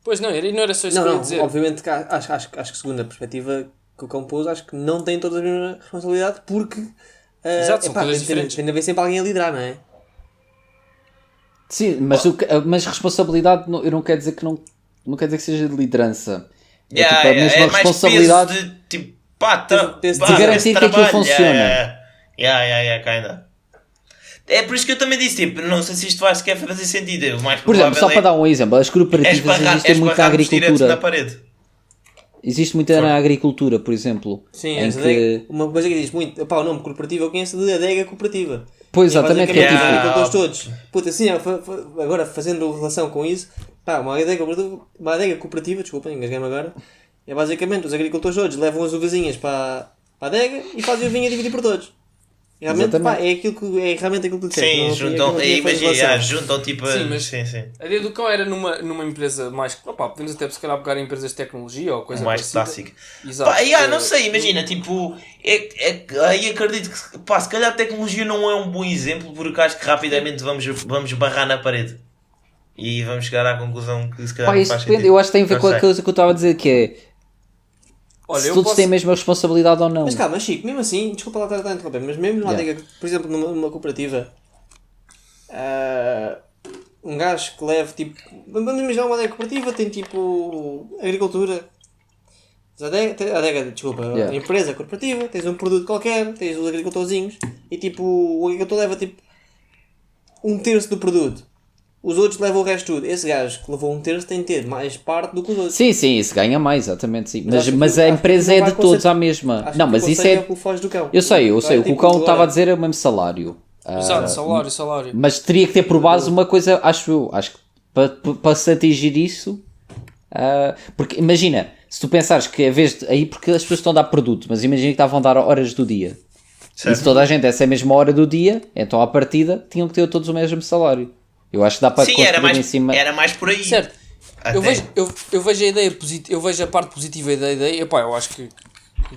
Pois não, e não era só isso que eu ia dizer. Obviamente que acho que segundo a perspectiva que o Cão pôs, acho que não tem toda a mesma responsabilidade porque Exato, são coisas diferentes. Tem de haver sempre alguém a liderar, não é? Sim, mas responsabilidade eu não quero dizer que não quer dizer que seja de liderança. É tipo a mesma responsabilidade mais peso de, tipo, de garantir que aquilo funciona. Kinda. É por isso que eu também disse, tipo, não sei se isto vai sequer fazer sentido. O mais Por exemplo, só para dar um exemplo, as cooperativas existem muito na agricultura. Na parede. Existe muito na agricultura, por exemplo. Sim, uma coisa que diz muito. O nome corporativo eu conheço de adega cooperativa. Pois, exatamente. Todos. Puta, assim, agora fazendo relação com isso, uma adega cooperativa, desculpem, engasguei-me agora. É basicamente os agricultores todos levam as uvazinhas para a adega e fazem o vinho a dividir por todos. Realmente, é realmente aquilo que tu disseste. Sim, juntam tipo. Sim, mas a ideia do Cão era numa empresa mais. Podemos até se calhar pegar em empresas de tecnologia ou coisa mais clássica. Exato. Não sei, imagina, tipo. Aí acredito que se calhar a tecnologia não é um bom exemplo porque acho que rapidamente vamos barrar na parede. E vamos chegar à conclusão que se calhar não faz sentido. Eu acho que tem a ver com a coisa que eu estava a dizer, que é. Olha, se todos têm a mesma responsabilidade ou não. Mas calma, Chico, mesmo assim, desculpa lá estar a interromper, mas mesmo numa adega, por exemplo, numa cooperativa, um gajo que leve tipo. Vamos imaginar uma adega cooperativa, tem tipo agricultura. A empresa corporativa, tens um produto qualquer, tens os agricultorzinhos e tipo o agricultor leva tipo 1/3 do produto. Os outros levam o resto tudo. Esse gajo que levou 1/3 tem de ter mais parte do que os outros. Sim, isso ganha mais, exatamente. Sim. Mas a empresa é de todos à mesma. Não, mas isso é. Do cão. Eu sei. O que o Cão estava a dizer é o mesmo salário. Exato, salário. Mas teria que ter por base uma coisa, acho eu. Acho que para se atingir isso. Porque imagina, se tu pensares que a vez de. Aí porque as pessoas estão a dar produto, mas imagina que estavam a dar horas do dia. Certo. E se toda a gente essa é a mesma hora do dia, então à partida tinham que ter todos o mesmo salário. Eu acho que dá para construir em cima. Era mais por aí. Certo. Eu vejo a ideia positiva, eu vejo a parte positiva da ideia. Eu acho que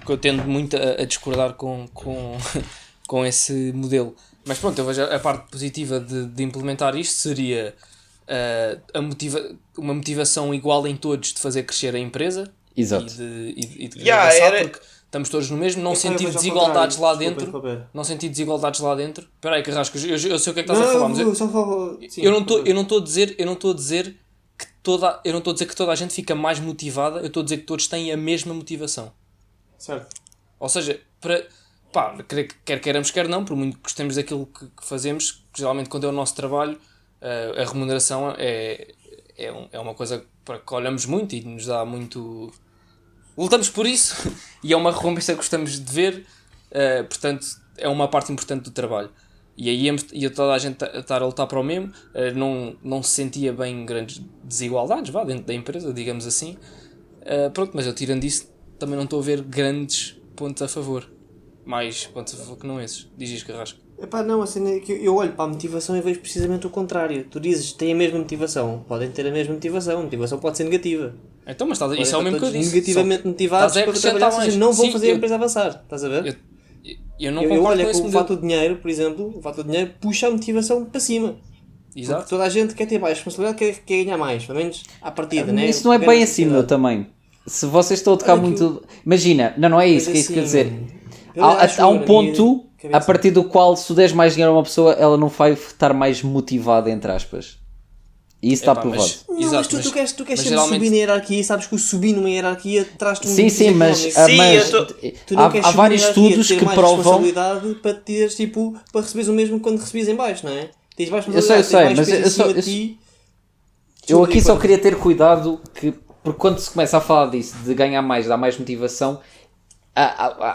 eu tendo muito a discordar com esse modelo. Mas pronto, eu vejo a parte positiva de implementar isto seria uma motivação igual em todos de fazer crescer a empresa. Exato. E de avançar, porque estamos todos no mesmo, não sentir desigualdades lá dentro. Não sentir desigualdades lá dentro. Espera aí, Carrasco, eu sei o que é que estás a falar, mas eu não estou a dizer que toda a gente fica mais motivada, eu estou a dizer que todos têm a mesma motivação. Certo. Ou seja, quer queiramos, quer não, por muito que gostemos daquilo que fazemos, geralmente quando é o nosso trabalho, a remuneração é uma coisa para que olhamos muito e nos dá muito. Lutamos por isso e é uma recompensa que gostamos de ver, portanto é uma parte importante do trabalho. E aí ia toda a gente estar a lutar para o mesmo, não se sentia bem grandes desigualdades dentro da empresa, digamos assim. Pronto, mas eu tirando isso também não estou a ver grandes pontos a favor. Mais pontos a favor que não esses. Diz isso, Carrasco. Não, assim, eu olho para a motivação e vejo precisamente o contrário. Tu dizes que têm a mesma motivação, podem ter a mesma motivação, a motivação pode ser negativa. Então, mas isso é o mesmo que eu disse. Negativamente motivados para trabalhar, ou seja, não vão fazer a empresa avançar. Estás a ver? Eu não concordo com esse modelo. O fator do dinheiro, por exemplo, puxa a motivação para cima. Exato. Porque toda a gente quer ter mais responsabilidade, quer ganhar mais, pelo menos à partida, né? Isso não é bem assim, meu, também. Se vocês estão a tocar muito... Imagina, não é isso que é isso que quer dizer. Há um ponto a partir do qual, se tu deres mais dinheiro a uma pessoa, ela não vai estar mais motivada, entre aspas. E isso está provado. Mas tu queres sempre subir na hierarquia e sabes que o subir numa hierarquia traz-te um... Sim, mas há vários estudos que provam... responsabilidade para teres, tipo, para receberes o mesmo quando recebes em baixo, não é? Tens mais responsabilidade, eu aqui só queria ter cuidado porque quando se começa a falar disso, de ganhar mais, dar mais motivação,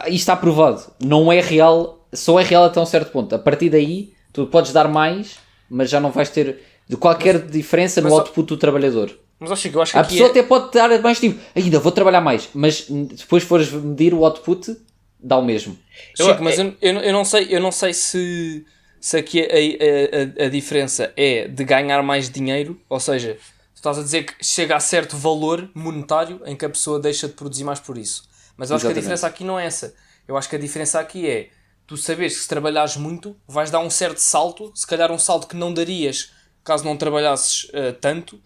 isto está provado. Não é real, só é real até um certo ponto. A partir daí, tu podes dar mais, mas já não vais ter de qualquer diferença no output do trabalhor. Mas acho que eu acho que a pessoa até pode dar mais tipo, ainda vou trabalhar mais, mas depois fores medir o output, dá o mesmo. Chico, mas eu não sei se aqui a diferença é de ganhar mais dinheiro, ou seja, tu estás a dizer que chega a certo valor monetário em que a pessoa deixa de produzir mais por isso. Mas eu acho que a diferença aqui não é essa. Eu acho que a diferença aqui é tu saberes que se trabalhares muito vais dar um certo salto, se calhar um salto que não darias caso não trabalhasses tanto,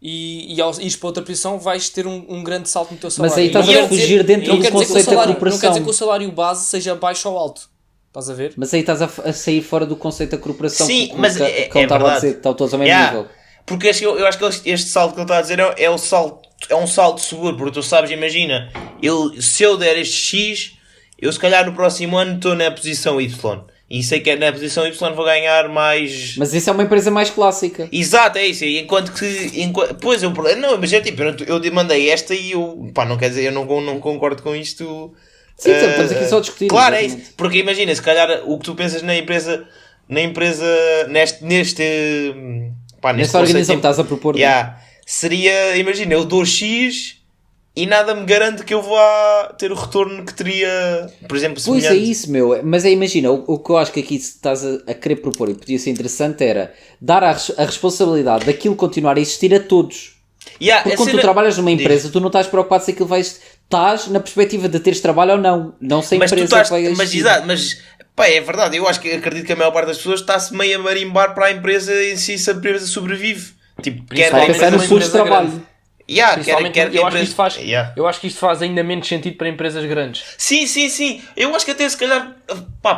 e ao ires para outra posição vais ter um grande salto no teu salário. Mas aí estás a fugir dentro do conceito da corporação. Não quer dizer que o salário base seja baixo ou alto. Estás a ver? Mas aí estás a sair fora do conceito da corporação. Sim, mas é verdade. Estão todos ao mesmo nível. Porque eu acho que este salto que ele está a dizer é um salto seguro, porque tu sabes, imagina, se eu der este X, eu se calhar no próximo ano estou na posição Y. E sei que na posição Y vou ganhar mais... Mas isso é uma empresa mais clássica. Exato, é isso. Pois, não, mas é tipo, eu mandei esta e eu... Pá, não quer dizer, eu não concordo com isto... Sim, estamos aqui só a discutir. Claro, exatamente. É isso. Porque imagina, se calhar o que tu pensas na empresa nesta organização que estás a propor. Seria, imagina, eu dou X e nada me garante que eu vá ter o retorno que teria, por exemplo, semelhante. Pois é isso, meu. Mas imagina, o que eu acho que aqui estás a querer propor e podia ser interessante era dar a responsabilidade daquilo continuar a existir a todos. Porque quando tu trabalhas numa empresa, tu não estás preocupado se aquilo vai... Estás na perspectiva de teres trabalho ou não se a empresa vai existir. Mas pá, é verdade, eu acredito que a maior parte das pessoas está-se meio a marimbar para a empresa em si, se a empresa sobrevive. Tipo, quer pensar no custo de trabalho. Eu acho que isto faz ainda menos sentido para empresas grandes. Sim. Eu acho que até se calhar,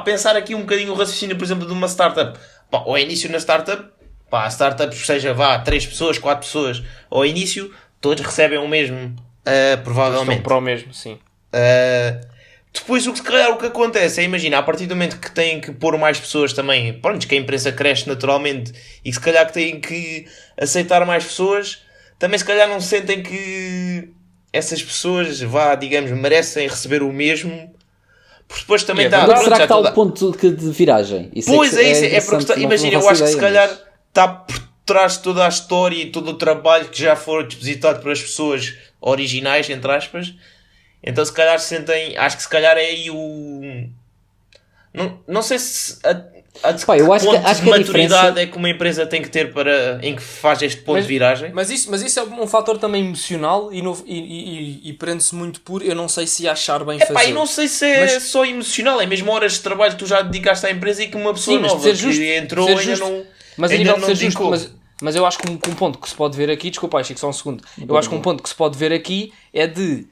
pensar aqui um bocadinho o raciocínio, por exemplo, de uma startup. Ao início na startup, a startup seja 3 pessoas, 4 pessoas, ao início todos recebem o mesmo, provavelmente. Estão para o mesmo, sim. Depois o que acontece é, imagina, a partir do momento que têm que pôr mais pessoas também, pronto, que a empresa cresce naturalmente e se calhar que têm que aceitar mais pessoas, também se calhar não sentem que essas pessoas, digamos, merecem receber o mesmo. Porque depois também está... Onde será que está o ponto de viragem? Imagina, eu acho que se calhar está por trás de toda a história e todo o trabalho que já foi depositado pelas pessoas originais, entre aspas. Então se calhar sentem... Acho que se calhar é aí o... Não sei se... eu acho que de maturidade é que uma empresa tem que ter em que faz este ponto de viragem. Mas isso é um fator também emocional e prende-se muito por eu não sei se achar bem fazer. Eu não sei se é só emocional, é mesmo horas de trabalho que tu já dedicaste à empresa e que uma pessoa nova que entrou ainda não... Mas a nível de ser justo, mas eu acho que um ponto que se pode ver aqui, desculpa, Chico, só um segundo. Eu acho que um ponto que se pode ver aqui é de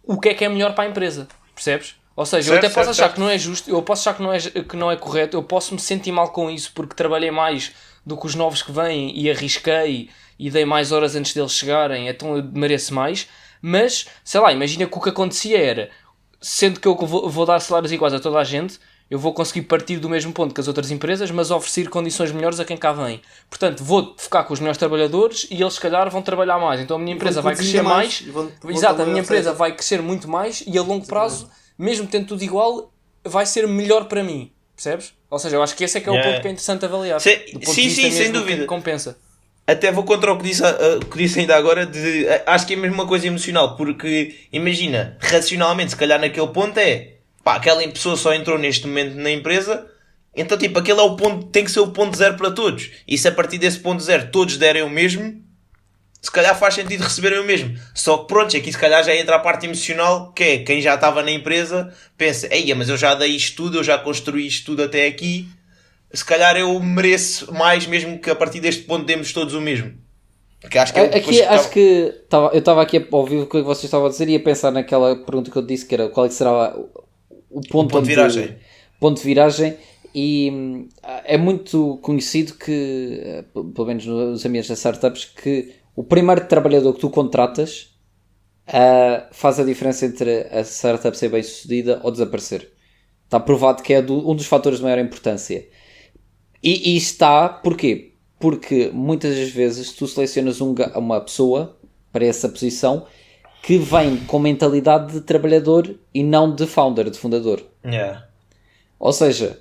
o que é melhor para a empresa, percebes? Ou seja, eu até posso achar que não é justo, eu posso achar que não é correto, eu posso me sentir mal com isso porque trabalhei mais do que os novos que vêm e arrisquei e dei mais horas antes deles chegarem, então eu mereço mais. Mas, sei lá, imagina que o que acontecia era, sendo que eu vou dar salários iguais a toda a gente, eu vou conseguir partir do mesmo ponto que as outras empresas, mas oferecer condições melhores a quem cá vem. Portanto, vou focar com os melhores trabalhadores e eles, se calhar, vão trabalhar mais. Então a minha empresa vai crescer mais. Exato, a minha empresa vai crescer muito mais e a longo prazo, mesmo tendo tudo igual, vai ser melhor para mim. Percebes? Ou seja, eu acho que esse é que é o ponto que é interessante avaliar. Sim, sem dúvida. Que compensa. Até vou contra o que disse ainda agora, acho que é mesmo uma coisa emocional, porque imagina, racionalmente, se calhar naquele ponto aquela pessoa só entrou neste momento na empresa, então tipo, aquele é o ponto, tem que ser o ponto zero para todos. E se a partir desse ponto zero todos derem o mesmo, se calhar faz sentido receberem o mesmo. Só que pronto, aqui se calhar já entra a parte emocional, que é quem já estava na empresa, pensa, mas eu já dei isto tudo, eu já construí isto tudo até aqui, se calhar eu mereço mais, mesmo que a partir deste ponto demos todos o mesmo. Porque acho que eu estava aqui a ouvir o que vocês estavam a dizer e a pensar naquela pergunta que eu disse, que era qual é que será o ponto de viragem. Ponto de viragem. E é muito conhecido que, pelo menos nos ambientes das startups, que o primeiro trabalhador que tu contratas faz a diferença entre a startup ser bem sucedida ou desaparecer. Está provado que é um dos fatores de maior importância. E está, porquê? Porque muitas das vezes tu selecionas uma pessoa para essa posição que vem com mentalidade de trabalhador e não de founder, de fundador. Ou seja,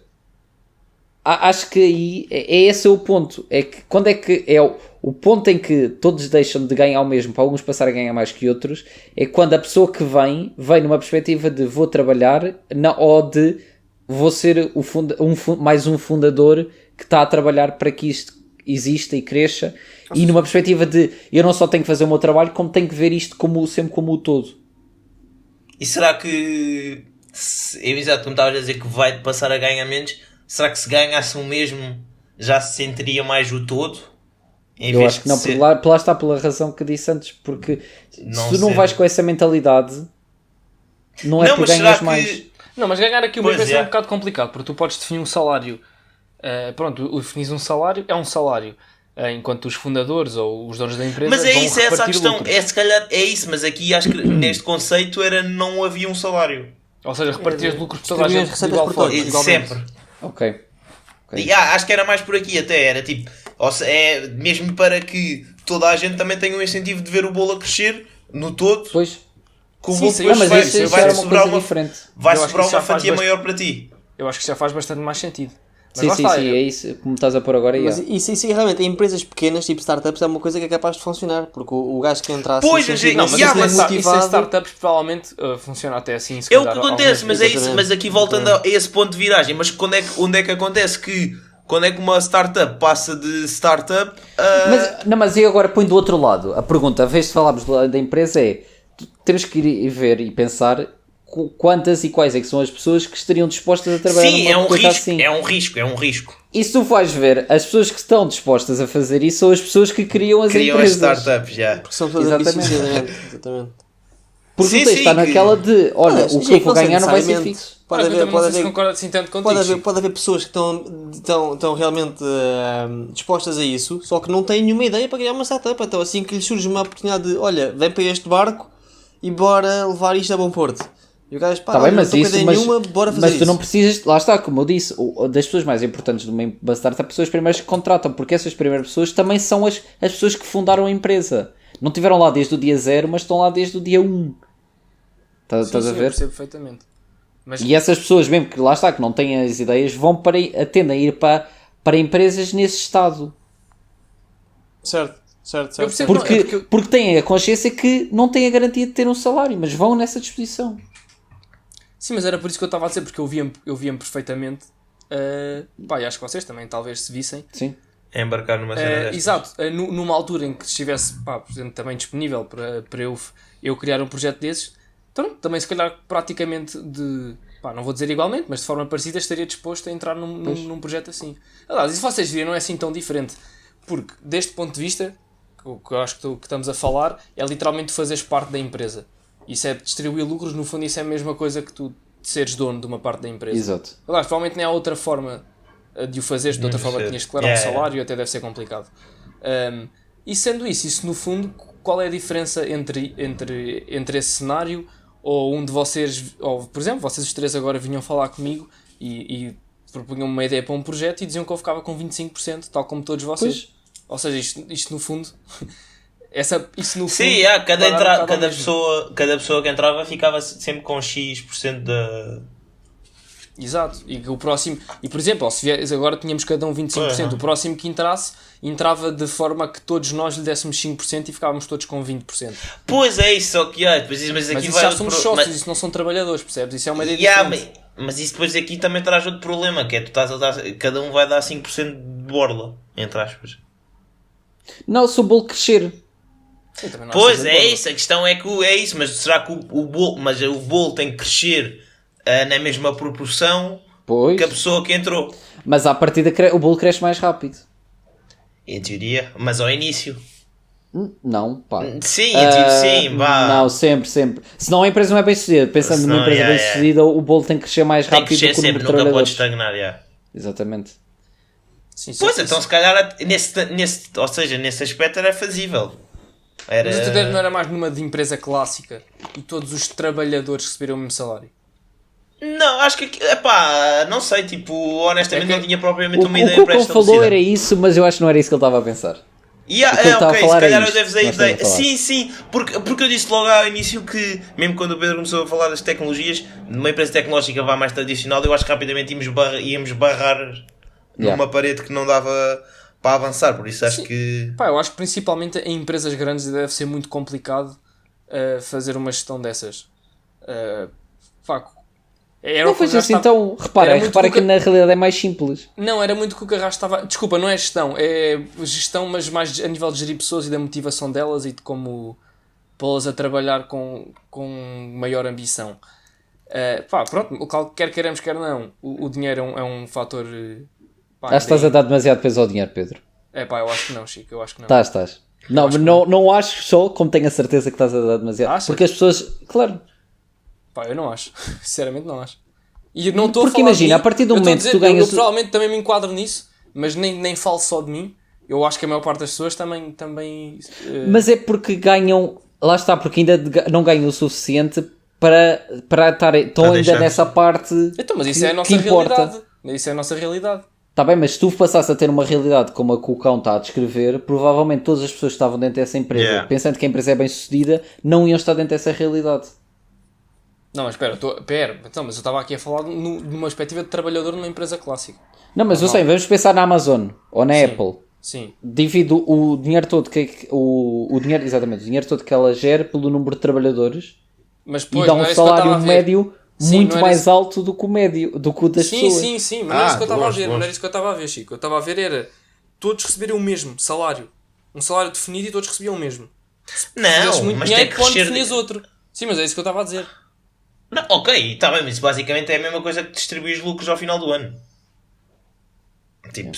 acho que aí esse é o ponto. É que quando é que é o ponto em que todos deixam de ganhar o mesmo para alguns passar a ganhar mais que outros, é quando a pessoa que vem numa perspectiva de vou trabalhar ou de vou ser mais um fundador que está a trabalhar para que isto exista e cresça, e numa perspectiva de eu não só tenho que fazer o meu trabalho, como tenho que ver isto sempre como o todo. E será que, exato, como estavas a dizer que vai passar a ganhar menos, será que se ganhasse o mesmo já se sentiria mais o todo? Eu acho que não, lá está pela razão que disse antes, porque se tu não vais com essa mentalidade, não é por ganhas mais. Não, mas ganhar aqui uma empresa é um bocado complicado, porque tu podes definir um salário. Pronto, definis um salário, é um salário. Enquanto os fundadores ou os donos da empresa mas é vão isso, é essa a questão. lucros. Se calhar é isso, mas aqui acho que neste conceito não havia um salário. Ou seja, repartir lucros por toda a gente de igual forma. Sempre. Ok. Acho que era mais por aqui até. Era tipo, mesmo para que toda a gente também tenha um incentivo de ver o bolo a crescer no todo. Pois. Com o bolo depois vai sobrar uma fatia maior para ti. Eu acho que já faz bastante mais sentido. Sim, é isso, como estás a pôr agora. Mas isso realmente, em empresas pequenas, tipo startups, é uma coisa que é capaz de funcionar, porque o gajo que entra assim... Pois, mas isso em startups provavelmente funciona até assim. É o que acontece, mas é isso, mas aqui voltando a esse ponto de viragem, mas onde é que acontece que... Quando é que uma startup passa de startup a... Mas eu agora ponho do outro lado. A pergunta, a vez de falarmos da empresa temos que ir ver e pensar... quantas e quais é que são as pessoas que estariam dispostas a trabalhar numa coisa assim. É um risco. E se tu vais ver, as pessoas que estão dispostas a fazer isso são as pessoas que criam as empresas. As startups, já. Porque são pessoas ambiciosas, exatamente. Porque tu tens de estar naquela de, olha, o que eu vou ganhar não vai ser fixo. Pode haver pessoas que estão realmente dispostas a isso, só que não têm nenhuma ideia para criar uma startup. Então assim que lhes surge uma oportunidade de, olha, vem para este barco e bora levar isto a bom porto. E o gajo, tá bem, mas bora fazer mas isso. tu não precisas, lá está, como eu disse, das pessoas mais importantes de uma startup são as primeiras que contratam, porque essas primeiras pessoas também são as pessoas que fundaram a empresa. Não estiveram lá desde o dia 0, mas estão lá desde o dia 1. Estás a ver? Eu percebo perfeitamente. Mas... E essas pessoas, mesmo que lá está, que não têm as ideias, tendem a ir para empresas nesse estado. Certo. Porque têm a consciência que não têm a garantia de ter um salário, mas vão nessa disposição. Sim, mas era por isso que eu estava a dizer, porque eu via-me perfeitamente. Acho que vocês também talvez se vissem. Sim. Embarcar numa cena destas. Exato, por altura em que estivesse por exemplo, também disponível para eu criar um projeto desses, então, também se calhar praticamente não vou dizer igualmente, mas de forma parecida estaria disposto a entrar num projeto assim. Aliás, e se vocês virem, não é assim tão diferente, porque deste ponto de vista, o que eu acho que estamos a falar é literalmente fazeres parte da empresa. Isso é distribuir lucros, no fundo isso é a mesma coisa que tu seres dono de uma parte da empresa. Exato. Aliás, provavelmente não há outra forma de o fazeres, de outra forma tinhas de declarar um salário, até deve ser complicado. E sendo isso no fundo, qual é a diferença entre esse cenário, ou um de vocês, ou por exemplo, vocês os três agora vinham falar comigo e propunham uma ideia para um projeto e diziam que eu ficava com 25%, tal como todos vocês. Pois. Ou seja, isto no fundo... Sim, cada pessoa que entrava ficava sempre com X% da... Exato, e o próximo, e por exemplo, se vier, agora tínhamos cada um 25%, o próximo que entrava de forma que todos nós lhe dessemos 5% e ficávamos todos com 20%. Pois é, isso só que mas aqui isso já somos sócios, isso não são trabalhadores, percebes? Isso é uma ideia diferente. Mas isso depois aqui também traz outro problema, que é tu estás a dar, cada um vai dar 5% de borla, entre aspas. Não, se o bolo crescer. Sim, pois é isso, a questão é que é isso, mas será que o bolo tem que crescer na mesma proporção que a pessoa que entrou? Mas à partida o bolo cresce mais rápido. Em teoria, mas ao início. Não, pá. Sim, sim, vá. Não, sempre. Senão a empresa não é bem sucedida. Pensando numa empresa bem sucedida, o bolo tem que crescer mais rápido do que o número de trabalhadores. Nunca pode estagnar, Exatamente. Sim, então se calhar nesse aspecto era fazível. Mas a tua ideia não era mais numa de empresa clássica e todos os trabalhadores receberam o mesmo salário? Não, acho que não sei, honestamente não tinha propriamente uma ideia para esta. O que ele falou era isso, mas eu acho que não era isso que ele estava a pensar. Se calhar eu devo dar ideia. Sim, porque eu disse logo ao início que, mesmo quando o Pedro começou a falar das tecnologias, numa empresa tecnológica vá mais tradicional, eu acho que rapidamente íamos barrar numa parede que não dava para avançar, por isso acho que... eu acho que principalmente em empresas grandes deve ser muito complicado fazer uma gestão dessas. Não foi assim, então repara que na realidade é mais simples. Não, era muito o que o Carrasco estava... Desculpa, não é gestão, é gestão, mas mais a nível de gerir pessoas e da motivação delas e de como pô-las a trabalhar com maior ambição. Pronto, quer queremos, quer não, o dinheiro é um fator... Acho que estás a dar demasiado peso ao dinheiro, Pedro. É pá, eu acho que não, Chico, eu acho que não. Estás. Não acho só, como tenho a certeza que estás a dar demasiado. Achas? Porque as pessoas, claro. Pá, eu não acho. Sinceramente não acho. E não estou a Porque falar imagina, de mim. a partir do Eu estou a momento que dizer, tu ganhas... Eu provavelmente também me enquadro nisso, mas nem falo só de mim. Eu acho que a maior parte das pessoas também Mas é porque ganham... Lá está, porque ainda não ganham o suficiente para estar tão ainda nessa parte então, mas isso é a nossa realidade. Isso é a nossa realidade. Está bem, mas se tu passasse a ter uma realidade como a que o cão está a descrever, provavelmente todas as pessoas que estavam dentro dessa empresa, pensando que a empresa é bem sucedida, não iam estar dentro dessa realidade. Não, mas espera, então, mas eu estava aqui a falar numa perspectiva de trabalhador numa empresa clássica. Não, mas eu sei, vamos pensar na Amazon ou na Apple. Sim. Divido o dinheiro todo o dinheiro todo que ela gera pelo número de trabalhadores, mas, pois, e dá um salário médio muito mais alto do que o médio, do que o das pessoas. Sim, mas não era isso que eu estava a ver, não era isso que eu estava a ver, Chico. Eu estava a ver era todos receberem o mesmo salário. Um salário definido e todos recebiam o mesmo. Não, muito mas dinheiro, tem que crescer... definias outro. Sim, mas é isso que eu estava a dizer. Não, ok, está bem, mas basicamente é a mesma coisa que distribui os lucros ao final do ano. Tipo,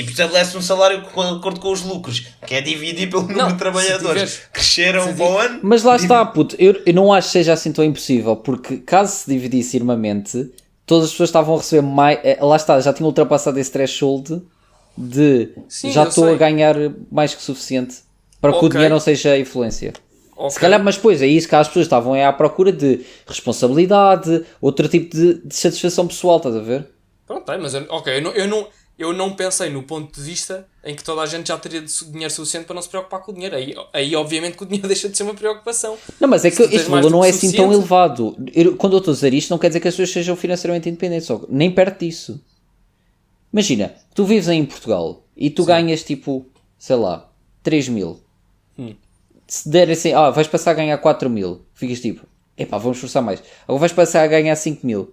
estabelece um salário de acordo com os lucros, que é dividir pelo número de trabalhadores. Cresceram para o ano. Mas lá está, puto, eu não acho que seja assim tão impossível, porque caso se dividisse irmamente, todas as pessoas estavam a receber mais. Lá está, já tinham ultrapassado esse threshold de já estou a ganhar mais que suficiente para que o dinheiro não seja influência. Se calhar, mas depois é isso que as pessoas estavam à procura de responsabilidade, outro tipo de satisfação pessoal, estás a ver? Pronto, mas eu não pensei no ponto de vista em que toda a gente já teria dinheiro suficiente para não se preocupar com o dinheiro. Aí obviamente que o dinheiro deixa de ser uma preocupação. Não, mas é que este valor não é assim tão elevado. Quando eu estou a dizer isto, não quer dizer que as pessoas sejam financeiramente independentes, só, nem perto disso. Imagina, tu vives em Portugal e tu ganhas tipo, sei lá, 3.000. Se der assim, vais passar a ganhar 4.000, ficas tipo, epá, vamos esforçar mais. Agora vais passar a ganhar 5.000.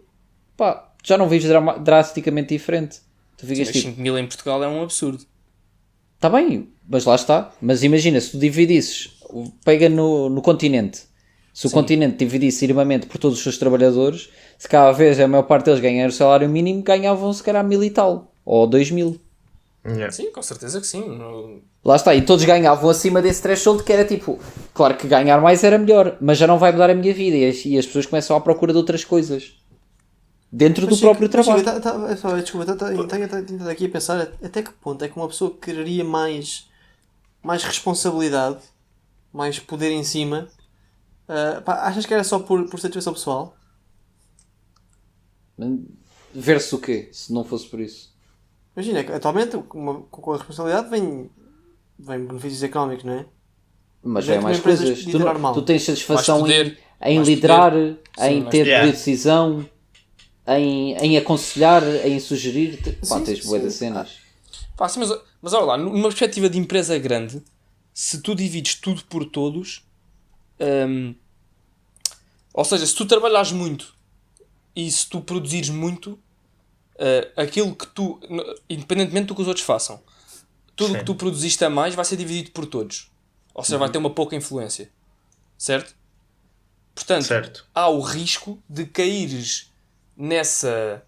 Pá, já não vives drasticamente diferente. Tu ficas tipo... 5.000 em Portugal é um absurdo. Está bem, mas lá está. Mas imagina, se tu dividisses, pega no continente. Se o continente dividisse irmamente por todos os seus trabalhadores, se cada vez a maior parte deles ganhar o salário mínimo, ganhavam se calhar 1.000 e tal. Ou 2.000. Sim, com certeza que sim. Lá está, e todos ganhavam acima desse threshold, que era tipo, claro que ganhar mais era melhor, mas já não vai mudar a minha vida, e as pessoas começam à procura de outras coisas dentro do próprio trabalho. Desculpa, estou aqui a pensar até que ponto é que uma pessoa quereria mais responsabilidade, mais poder em cima. Achas que era só por satisfação pessoal? Ver-se o quê, se não fosse por isso? Imagina, atualmente com a responsabilidade vem benefícios económicos, não é? Mas é mais coisas. Tu tens satisfação em liderar, em ter poder de decisão, em aconselhar, em sugerir. Tens boas das cenas. Sim, mas olha lá, numa perspectiva de empresa grande, se tu divides tudo por todos, ou seja, se tu trabalhares muito e se tu produzires muito, aquilo que tu, independentemente do que os outros façam, tudo o que tu produziste a mais vai ser dividido por todos. Ou seja, vai ter uma pouca influência. Certo? Portanto, há o risco de caíres nessa...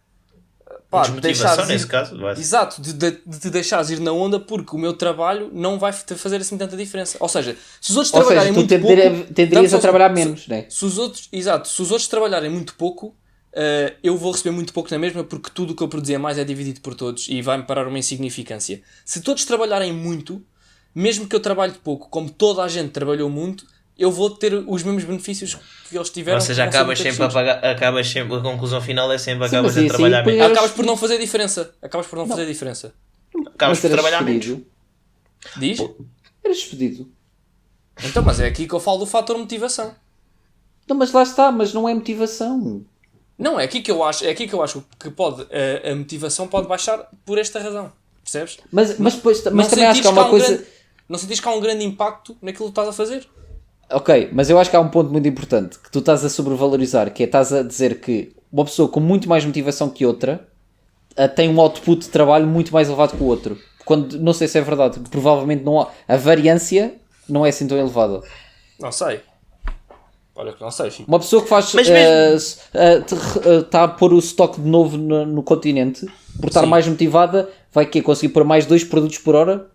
desmotivação nesse caso. Exato, de te deixares ir na onda porque o meu trabalho não vai fazer assim tanta diferença. Ou seja, se os outros trabalharem muito pouco... tenderias a trabalhar menos, não é? Se os outros trabalharem muito pouco, eu vou receber muito pouco na mesma porque tudo o que eu produzia mais é dividido por todos e vai-me parar uma insignificância. Se todos trabalharem muito, mesmo que eu trabalhe pouco, como toda a gente trabalhou muito, eu vou ter os mesmos benefícios que eles tiveram. Ou seja, acabas sempre a conclusão final é sempre acabas a trabalhar menos. Acabas por não fazer diferença. Acabas por por trabalhar menos. Diz? Eras despedido. Então, mas é aqui que eu falo do fator motivação. Não, mas lá está, mas não é motivação. Não, é aqui que eu acho que a motivação pode baixar por esta razão. Percebes? Mas também acho que há uma coisa... Não sentires que há um grande impacto naquilo que estás a fazer? Ok, mas eu acho que há um ponto muito importante que tu estás a sobrevalorizar, que é estás a dizer que uma pessoa com muito mais motivação que outra tem um output de trabalho muito mais elevado que o outro. Quando, não sei se é verdade, provavelmente não há, a variância não é assim tão elevada. Não sei. Olha que não sei, filho. Uma pessoa que faz está a pôr o estoque de novo no continente por estar mais motivada, vai conseguir pôr mais 2 produtos por hora?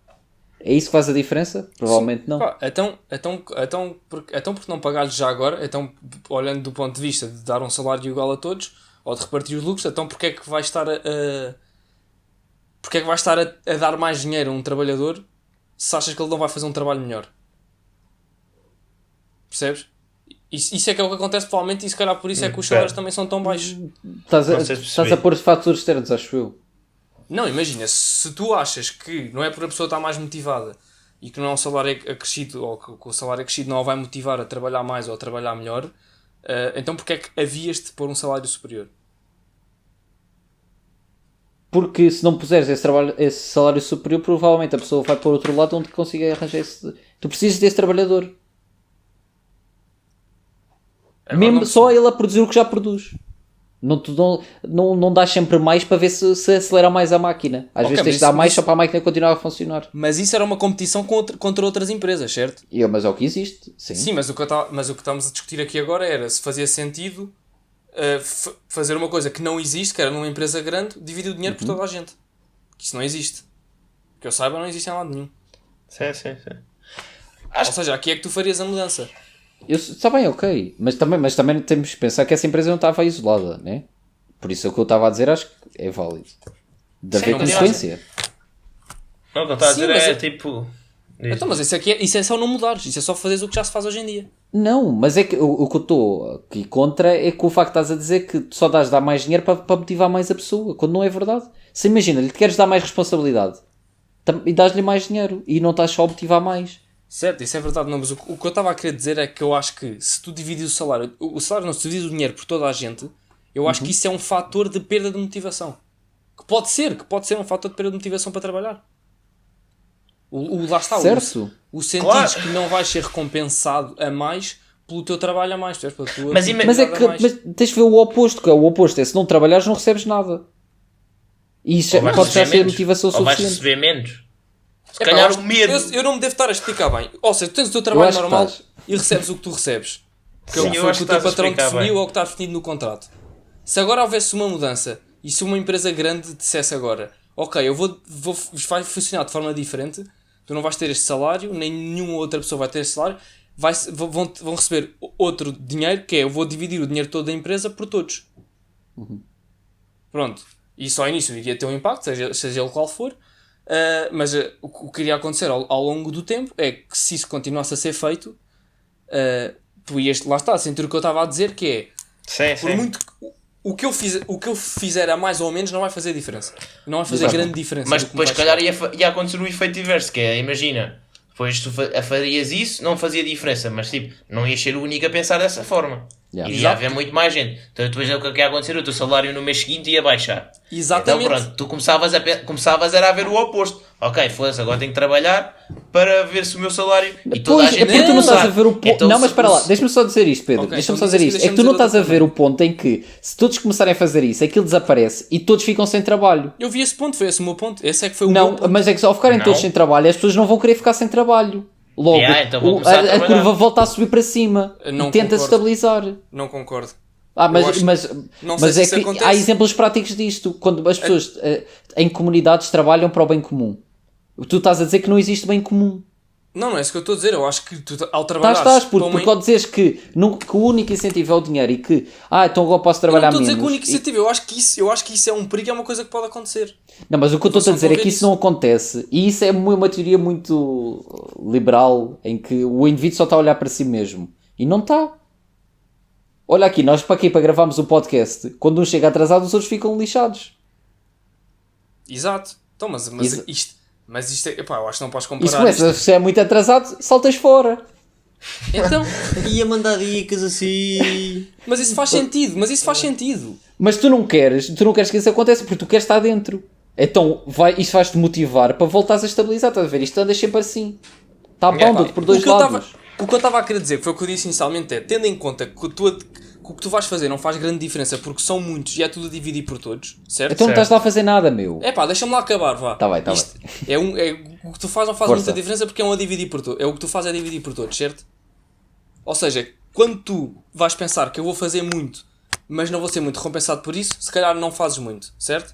É isso que faz a diferença? Provavelmente não. Pá, então porque não pagar-lhes já agora? Então, olhando do ponto de vista de dar um salário igual a todos, ou de repartir os lucros, então porque é que vai estar porque é que vai estar a dar mais dinheiro a um trabalhador se achas que ele não vai fazer um trabalho melhor? Percebes? Isso é que é o que acontece provavelmente, e se calhar por isso é que os salários também são tão baixos. Estás a pôr fatores externos, acho eu. Não, imagina, se tu achas que não é por a pessoa estar mais motivada e que não é um salário acrescido, ou que o salário acrescido não a vai motivar a trabalhar mais ou a trabalhar melhor, então porque é que havias de pôr um salário superior? Porque se não puseres esse salário superior, provavelmente a pessoa vai para o outro lado onde consiga arranjar esse... Tu precisas desse trabalhador. Agora Mesmo só ele a produzir o que já produz. Não dás sempre mais para ver se acelera mais a máquina. Às vezes tens de dar mais só para a máquina continuar a funcionar. Mas isso era uma competição contra outras empresas, certo? Mas é o que existe. Sim, mas o que estamos a discutir aqui agora era se fazia sentido fazer uma coisa que não existe, que era numa empresa grande, dividir o dinheiro por toda a gente. Que isso não existe. Que eu saiba, não existe em lado nenhum. Sim. Ou seja, aqui é que tu farias a mudança. Está bem, ok. Mas também temos que pensar que essa empresa não estava isolada, né? Por isso o que eu estava a dizer acho que é válido. De haver consequência. Não, o que eu estava a dizer é tipo... Então, mas isso é só não mudares. Isso é só fazeres o que já se faz hoje em dia. Não, mas é que o que eu estou aqui contra é que o facto de estás a dizer que tu só dás dar mais dinheiro para motivar mais a pessoa, quando não é verdade. Se imagina, lhe queres dar mais responsabilidade e dás-lhe mais dinheiro e não estás só a motivar mais. Certo, isso é verdade, não, mas o que eu estava a querer dizer é que eu acho que se tu divides o salário não, se divides o dinheiro por toda a gente, eu acho que isso é um fator de perda de motivação. Que pode ser um fator de perda de motivação para trabalhar. Lá está, certo. o sentido que não vais ser recompensado a mais pelo teu trabalho a mais. Pela tua mas tens de ver o oposto, que é o oposto, é se não trabalhares não recebes nada. E isso pode já ser motivação suficiente. Ou vais receber menos. Se calhar o medo. Eu não me devo estar a explicar bem. Ou seja, tu tens o teu trabalho normal e recebes o que tu recebes. Que foi o que o teu patrão definiu ou o que está definido no contrato. Se agora houvesse uma mudança e se uma empresa grande dissesse agora, ok, vai funcionar de forma diferente, tu não vais ter este salário, nem nenhuma outra pessoa vai ter este salário, vão receber outro dinheiro, que é eu vou dividir o dinheiro todo da empresa por todos. Pronto. E só ao início iria ter um impacto, seja ele qual for. Mas o que iria acontecer ao longo do tempo é que se isso continuasse a ser feito, tu ias, lá está, sentir o que eu estava a dizer, que é por muito o que eu fizer a mais ou menos não vai fazer diferença, não vai fazer grande diferença. Mas depois se calhar ia acontecer o efeito inverso, que é, imagina, depois tu farias isso, não fazia diferença, mas tipo, não ias ser o único a pensar dessa forma. Iria haver muito mais gente. Então depois é o que ia acontecer, o teu salário no mês seguinte ia baixar. Exatamente. Então pronto, tu começavas era a ver o oposto. Ok, foda-se, agora tenho que trabalhar para ver se o meu salário... E toda a gente é porque tu não estás a ver o ponto... Então, não, mas espera lá, deixa-me só dizer isto, Pedro. Okay, deixa-me só dizer isto. É que tu não estás a ver o ponto em que se todos começarem a fazer isso, aquilo desaparece e todos ficam sem trabalho. Eu vi esse ponto, foi esse o meu ponto. Esse é que foi o meu ponto. Não, mas é que ao ficarem todos sem trabalho, as pessoas não vão querer ficar sem trabalho. Logo, então a curva volta a subir para cima não e tenta estabilizar. Não concordo. Mas é que acontece. há exemplos práticos disto. Quando as pessoas em comunidades trabalham para o bem comum. Tu estás a dizer que não existe bem comum. Não é isso que eu estou a dizer. Eu acho que tu, ao trabalhar... Porque ao dizeres que o único incentivo é o dinheiro e que então agora posso trabalhar menos. Eu não estou a dizer que o único incentivo. Eu acho que isso é um perigo, é uma coisa que pode acontecer. Não, mas o que eu estou a dizer é que isso não acontece. E isso é uma teoria muito liberal, em que o indivíduo só está a olhar para si mesmo. E não está. Olha aqui, nós para gravarmos o podcast, quando um chega atrasado, os outros ficam lixados. Exato. Então, mas isto é... Epá, eu acho que não podes comparar se é muito atrasado, saltas fora. Então... Ia mandar dicas assim... Mas isso faz sentido. Mas tu não queres que isso aconteça, porque tu queres estar dentro. Então, isso vais-te motivar para voltares a estabilizar. Estás a ver? Isto anda sempre assim. Está bom por dois lados. O que eu estava a querer dizer, que foi o que eu disse inicialmente, é, tendo em conta que o que tu vais fazer não faz grande diferença porque são muitos e é tudo a dividir por todos, certo? Então não estás lá a fazer nada, meu. Deixa-me lá acabar, vá. Tá bem. O que tu fazes não faz muita diferença porque é a dividir por todos. É o que tu fazes é dividir por todos, certo? Ou seja, quando tu vais pensar que eu vou fazer muito, mas não vou ser muito recompensado por isso, se calhar não fazes muito, certo?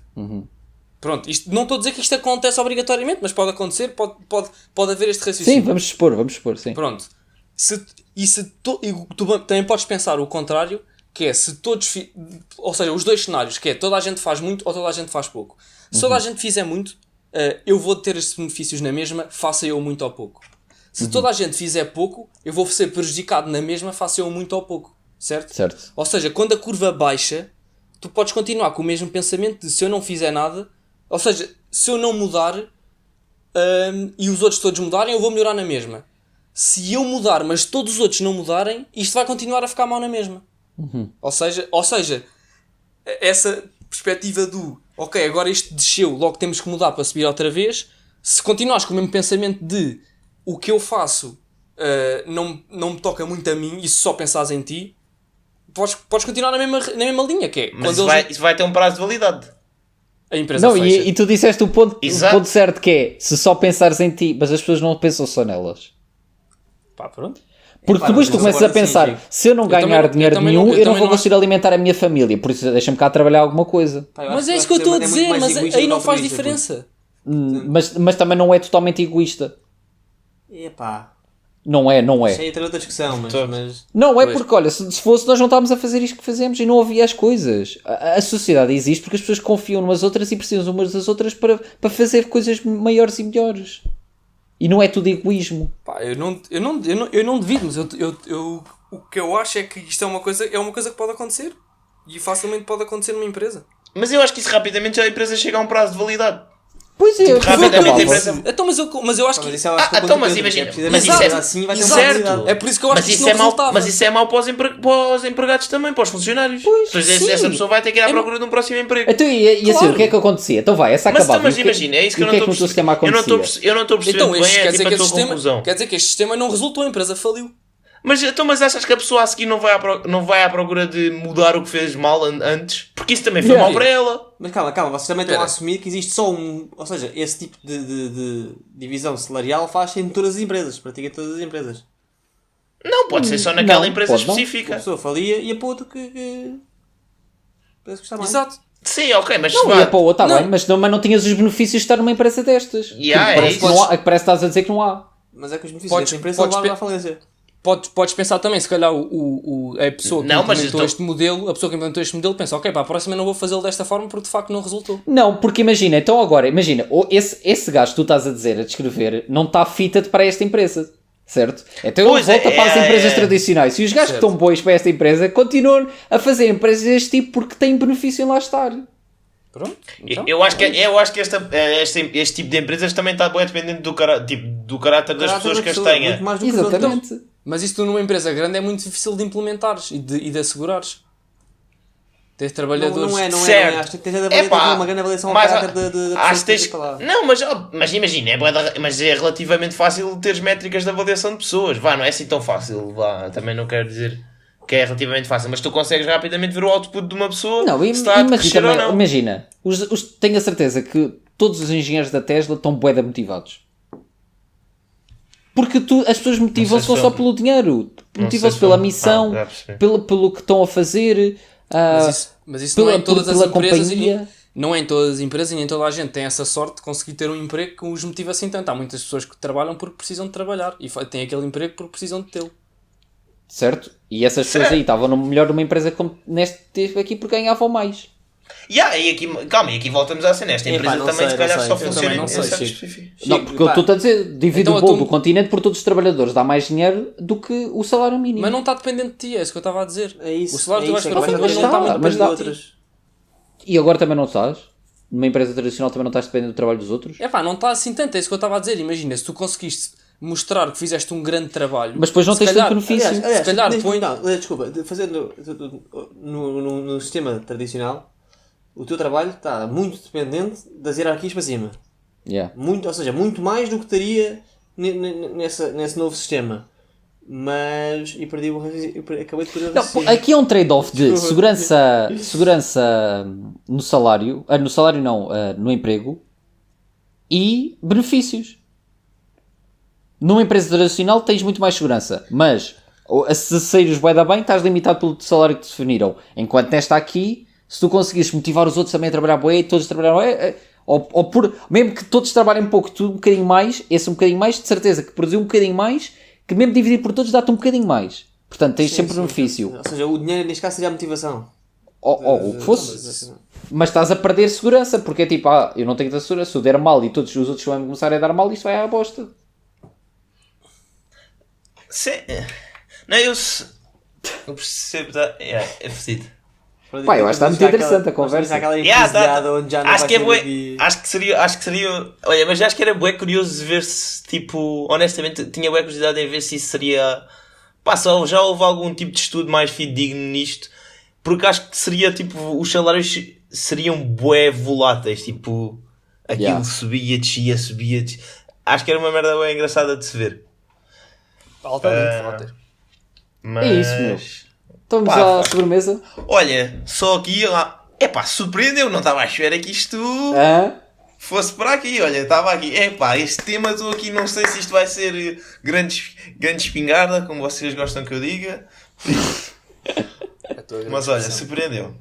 Pronto, não estou a dizer que isto acontece obrigatoriamente, mas pode acontecer, pode haver este raciocínio. Sim, vamos supor, sim. Pronto. E tu também podes pensar o contrário, que é se todos... Ou seja, os dois cenários, que é toda a gente faz muito ou toda a gente faz pouco. Se toda a gente fizer muito, eu vou ter estes benefícios na mesma, faça eu muito ou pouco. Se toda a gente fizer pouco, eu vou ser prejudicado na mesma, faça eu muito ou pouco. Certo? Certo. Ou seja, quando a curva baixa, tu podes continuar com o mesmo pensamento de se eu não fizer nada, ou seja, se eu não mudar e os outros todos mudarem, eu vou melhorar na mesma. Se eu mudar, mas todos os outros não mudarem, isto vai continuar a ficar mal na mesma. Ou seja, essa perspectiva do ok, agora isto desceu, logo temos que mudar para subir outra vez. Se continuares com o mesmo pensamento de o que eu faço não me toca muito a mim, e se só pensares em ti, podes continuar na mesma linha, que é... Mas isso vai ter um prazo de validade. A empresa não, fecha. e tu disseste o ponto certo, que é se só pensares em ti, mas as pessoas não pensam só nelas. Pá, pronto. Porque depois tu começas a pensar, se eu não ganhar dinheiro nenhum, eu não vou conseguir alimentar a minha família, por isso deixa-me cá trabalhar alguma coisa. Mas é isso que eu estou a dizer, mas aí não faz diferença. Mas também não é totalmente egoísta. Epá. Não é. Isso aí é outra discussão, mas... Não, é porque, olha, se fosse nós não estávamos a fazer isto que fazemos e não havia as coisas. A sociedade existe porque as pessoas confiam umas outras e precisam umas das outras para fazer coisas maiores e melhores. E não é tudo egoísmo. Pá, eu não devido, mas o que eu acho é que isto é uma coisa que pode acontecer. E facilmente pode acontecer numa empresa. Mas eu acho que isso rapidamente a empresa chega a um prazo de validade. Pois é, rapidamente a empresa... Então, mas eu acho que... Mas imagina, mas isso é assim, vai ter uma validade. É por isso que eu acho que isso não resultava. Mas isso é mau para os empregados também, para os funcionários. Pois essa pessoa vai ter que ir à procura de um próximo emprego. Então, e assim, o que é que acontecia? Então vai, essa acabava. Mas imagina, é isso que eu não estou a perceber. Eu não estou a perceber então, bem quer dizer a tua conclusão. Quer dizer que este sistema não resultou, a empresa faliu. Mas achas que a pessoa a seguir não vai à procura de mudar o que fez mal antes? Porque isso também foi mal para ela. Mas calma, vocês também estão a assumir que existe só um... Ou seja, esse tipo de divisão salarial faz-se em todas as empresas, pratica em todas as empresas. Não, pode ser só naquela empresa específica. A pessoa falia e a para outro que... Parece que está bem. Exato. Sim, ok, mas... Não, ia para o outro, está bem, mas não tinhas os benefícios de estar numa empresa destas. Parece que estás a dizer que não há. Mas é que os benefícios desta empresa levaram à falência. Podes pensar também, se calhar a pessoa que implementou este modelo, pensa, ok, para a próxima não vou fazê-lo desta forma porque de facto não resultou. Não, porque imagina, esse gajo que tu estás a dizer, a descrever, não está fitted para esta empresa, certo? Então ele volta para as empresas tradicionais. E os gajos que estão bons para esta empresa continuam a fazer empresas deste tipo porque têm benefício em lá estar. Pronto, então, eu acho que este tipo de empresas também está bem dependente do caráter das pessoas que as tenham. Exatamente. Mas isso tu numa empresa grande é muito difícil de implementares e de assegurares. Tens trabalhadores... Não é. Acho que tens uma grande avaliação ao caráter da pessoa que Não, mas imagina, mas é relativamente fácil teres métricas de avaliação de pessoas. Não é assim tão fácil. Também não quero dizer que é relativamente fácil, mas tu consegues rapidamente ver o output de uma pessoa se está a crescer ou não. Imagina, tenho a certeza que todos os engenheiros da Tesla estão bué de motivados. Porque as pessoas motivam-se não só pelo dinheiro, motivam-se pela missão, pelo que estão a fazer, mas isso não é em todas as empresas companhia. Não é em todas as empresas e nem toda a gente tem essa sorte de conseguir ter um emprego que os motiva assim tanto. Há muitas pessoas que trabalham porque precisam de trabalhar e têm aquele emprego porque precisam de tê-lo. Certo? E essas pessoas aí estavam no melhor de uma empresa como neste aqui porque ganhavam mais. E aqui voltamos a ser nesta empresa também, se calhar só funciona em certos específicos. Não, porque eu estou a dizer, divide o bolo do continente por todos os trabalhadores, dá mais dinheiro do que o salário mínimo. Mas não está dependente de ti, é isso que eu estava a dizer. É isso, o salário que tu vais para o fim, mas não está muito dependente de outras. E agora também não estás? Numa empresa tradicional também não estás dependente do trabalho dos outros? Não está assim tanto, é isso que eu estava a dizer. Imagina, se tu conseguiste mostrar que fizeste um grande trabalho... Mas depois não tens tanto benefício. Aliás, se calhar desculpa, fazendo no sistema tradicional, o teu trabalho está muito dependente das hierarquias para cima. Ou seja, muito mais do que estaria nesse novo sistema. Mas... acabei de perder o aqui é um trade-off de segurança no salário... no salário não, no emprego. E benefícios. Numa empresa tradicional tens muito mais segurança. Mas se saíres bué da bem, estás limitado pelo salário que te definiram. Enquanto nesta aqui... Se tu conseguires motivar os outros também a trabalhar bué, todos a trabalhar bué, mesmo que todos trabalhem pouco, tu um bocadinho mais, esse um bocadinho mais, de certeza que produzir um bocadinho mais, que mesmo dividir por todos dá-te um bocadinho mais. Portanto, tens sempre benefício. Ou seja, o dinheiro neste caso seria a motivação. O que fosse. Mas estás a perder segurança, porque é tipo, eu não tenho da segurança, se eu der mal e todos os outros vão começar a dar mal, isto vai à bosta. Não, eu percebo. É preciso. Pá, eu acho que está muito interessante a conversa. Acho que seria. Olha, mas acho que era bué curioso de ver se, tipo, honestamente, tinha bué curiosidade em ver se isso seria. Pá, já houve algum tipo de estudo mais fidedigno nisto, porque acho que seria, tipo, os salários seriam bué voláteis, tipo, aquilo subia, descia, subia, descia. Acho que era uma merda bem engraçada de se ver. Altamente voláteis. Mas... É isso, meu. Estamos à sobremesa. Olha, só aqui, surpreendeu, não estava à espera que isto fosse para aqui. Olha, estava aqui, este tema estou aqui, não sei se isto vai ser grande espingarda, como vocês gostam que eu diga. Mas olha, surpreendeu.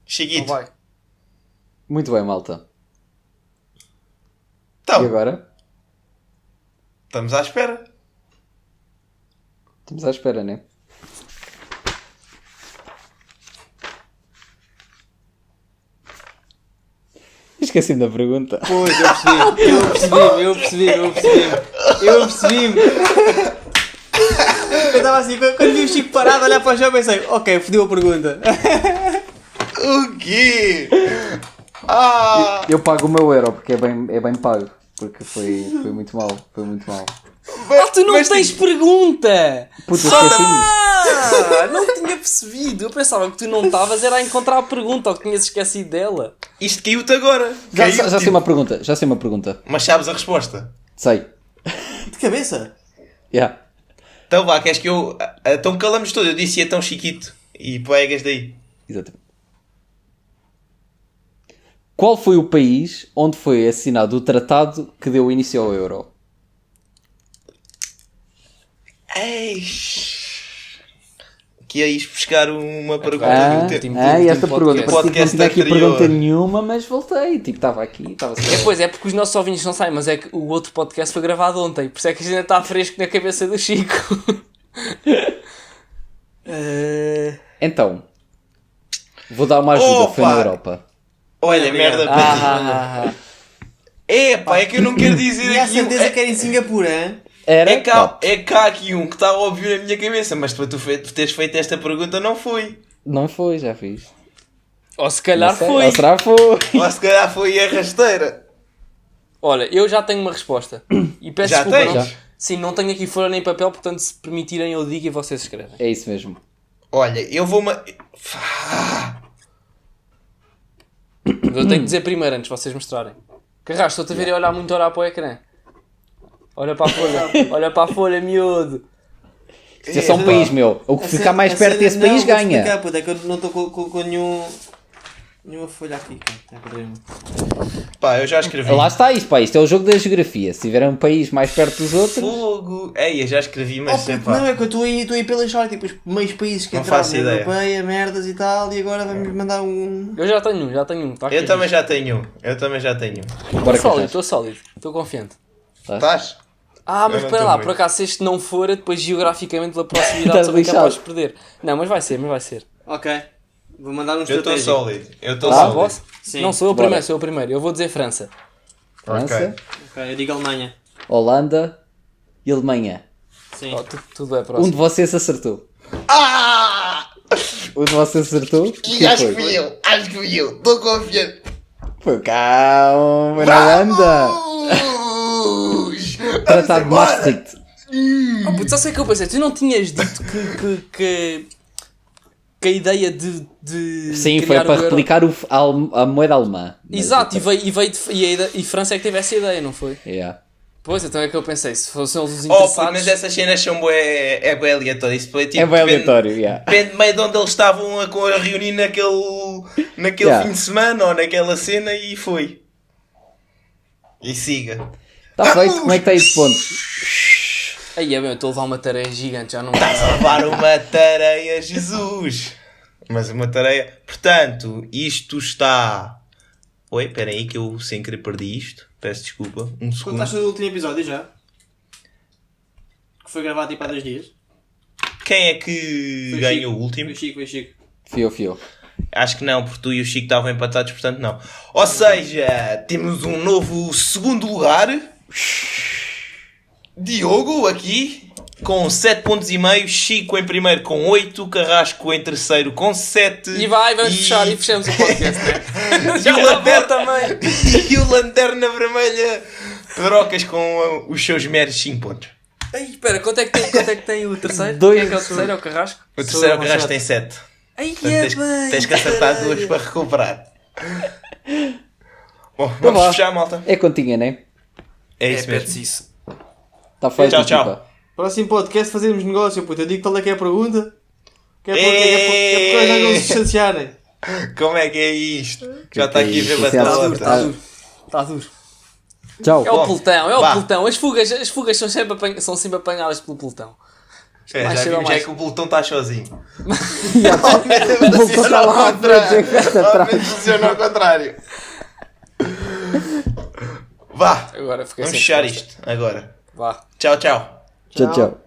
Chiquito. Muito bem, malta. Então, e agora? Estamos à espera. Estamos à espera, né? Esqueci-me da pergunta. Pois, eu percebi-me. Eu estava assim, quando vi o Chico parado a olhar para o chão, pensei, ok, fodiu a pergunta. O quê? Eu pago o meu euro, porque é bem pago. Porque foi muito mal. Foi muito mal. Tu não tens pergunta! Puta, esqueci-me. Não tinha percebido. Eu pensava que tu não estavas era a encontrar a pergunta ou que tinhas esquecido dela. Isto caiu-te agora. Já sei uma pergunta. Mas sabes a resposta? Sei. De cabeça? Yeah. Então vá, queres que eu... Então calamos todo. Eu disse tão chiquito. E pegas daí. Exatamente. Qual foi o país onde foi assinado o tratado que deu início ao euro? Que ias buscar uma pergunta esta pergunta parecia que não tinha aqui pergunta nenhuma, mas voltei, tipo, estava aqui, Pois é, porque os nossos ouvintes não sabem, mas é que o outro podcast foi gravado ontem, por isso é que a gente ainda está fresco na cabeça do Chico. Então, vou dar uma ajuda, foi na Europa. Olha, merda. É que eu não quero dizer aqui. Tinha certeza que era em Singapura, hein? É cá aqui um que está óbvio na minha cabeça, mas para tu teres feito esta pergunta não foi. Não foi, já fiz. Ou se calhar foi. Ou se calhar foi a rasteira. Olha, eu já tenho uma resposta. E peço já desculpa. Tens? Sim, não tenho aqui folha nem papel, portanto se permitirem eu digo e vocês escrevem. É isso mesmo. Olha, eu vou... Eu tenho que dizer primeiro antes de vocês mostrarem. Carrasco, estou-te a ver e olhar muito para o ecrã. Olha para a folha, miúdo. Isto é só um país, meu. O que ficar mais perto desse país ganha. É que eu não estou com nenhuma folha aqui. Eu já escrevi. Lá está isto, isto é o jogo da geografia. Se tiver um país mais perto dos outros... Fogo! Eu já escrevi, mas não, é que eu estou aí pela história, tipo, os meios países que entraram na Europeia, merdas e tal, e agora vamos mandar um... Eu já tenho um. Eu também já tenho. Estou sólido, estou confiante. Estás? Mas espera lá, por acaso se este não for, depois geograficamente pela proximidade também capaz de perder. Não, mas vai ser. Ok. Vou mandar um estratégico. Eu estou sólido. Sim. Não, sou eu primeiro. Eu vou dizer França. França. Ok, eu digo Alemanha. Holanda e Alemanha. Sim. Tudo é próximo. Um de vocês acertou. Um de vocês acertou? E acho que fui eu. Estou confiante. Foi calma, na Holanda. Tratado de Maastricht. Só sei que eu pensei, tu não tinhas dito que a ideia de sim, foi para replicar a moeda alemã. Exato, e França é que teve essa ideia, não foi? Yeah. Pois, então é que eu pensei, se fossem os interessados... mas essas cenas são bem aleatórias. É bem aleatório, depende meio de onde eles estavam a reunir naquele fim de semana ou naquela cena e foi. E siga. Está feito, como é que está aí de pontos? Aí é bem, eu estou a levar uma tarefa gigante, já não... Estás a levar uma tarefa, Jesus! Mas uma tarefa... Portanto, isto está Oi, espera aí que eu sem querer perdi isto. Peço desculpa. Um segundo. Contaste do último episódio já? Que foi gravado tipo há 2 dias? Quem é que Foi ganhou Chico. o último? Foi Chico. Fio. Acho que não, porque tu e o Chico estavam empatados, portanto não. Ou seja, temos um novo segundo lugar. Diogo aqui com 7,5 pontos. Chico em primeiro com 8. Carrasco em terceiro com 7. E vamos fechar e fechamos o podcast, né? E o Lanterna também. E o Lanterna Vermelha Pedrocas com os seus meros 5 pontos. Ei, espera, quanto é que tem o terceiro? Dois. Quem é que é o terceiro? É o Carrasco? O terceiro é o Carrasco tem 7. Ai, Tens que acertar 2 para recuperar. Bom, Então vamos vá. fechar, malta. É continha, né? É isso mesmo. pede-se isso. Está feito. Tchau, tchau. equipa. Próximo podcast fazemos negócio, puto. Eu digo qual é que é a pergunta. Que é para já não se chatearem. Como é que é isto? Já está aqui a ver isso? bater a Está duro, outra. Está duro. Tchau. É o pelotão, é o vá. pelotão. As fugas são sempre apanhadas pelo pelotão. É, Mais já cedo ou vimos é mais. que o pelotão está sozinho. O pelotão está lá à frente, esta atrás. Funciona ao contrário. Vá, Agora fiquei vamos sem fechar resposta. isto agora. Vá. Tchau, tchau. Tchau, tchau.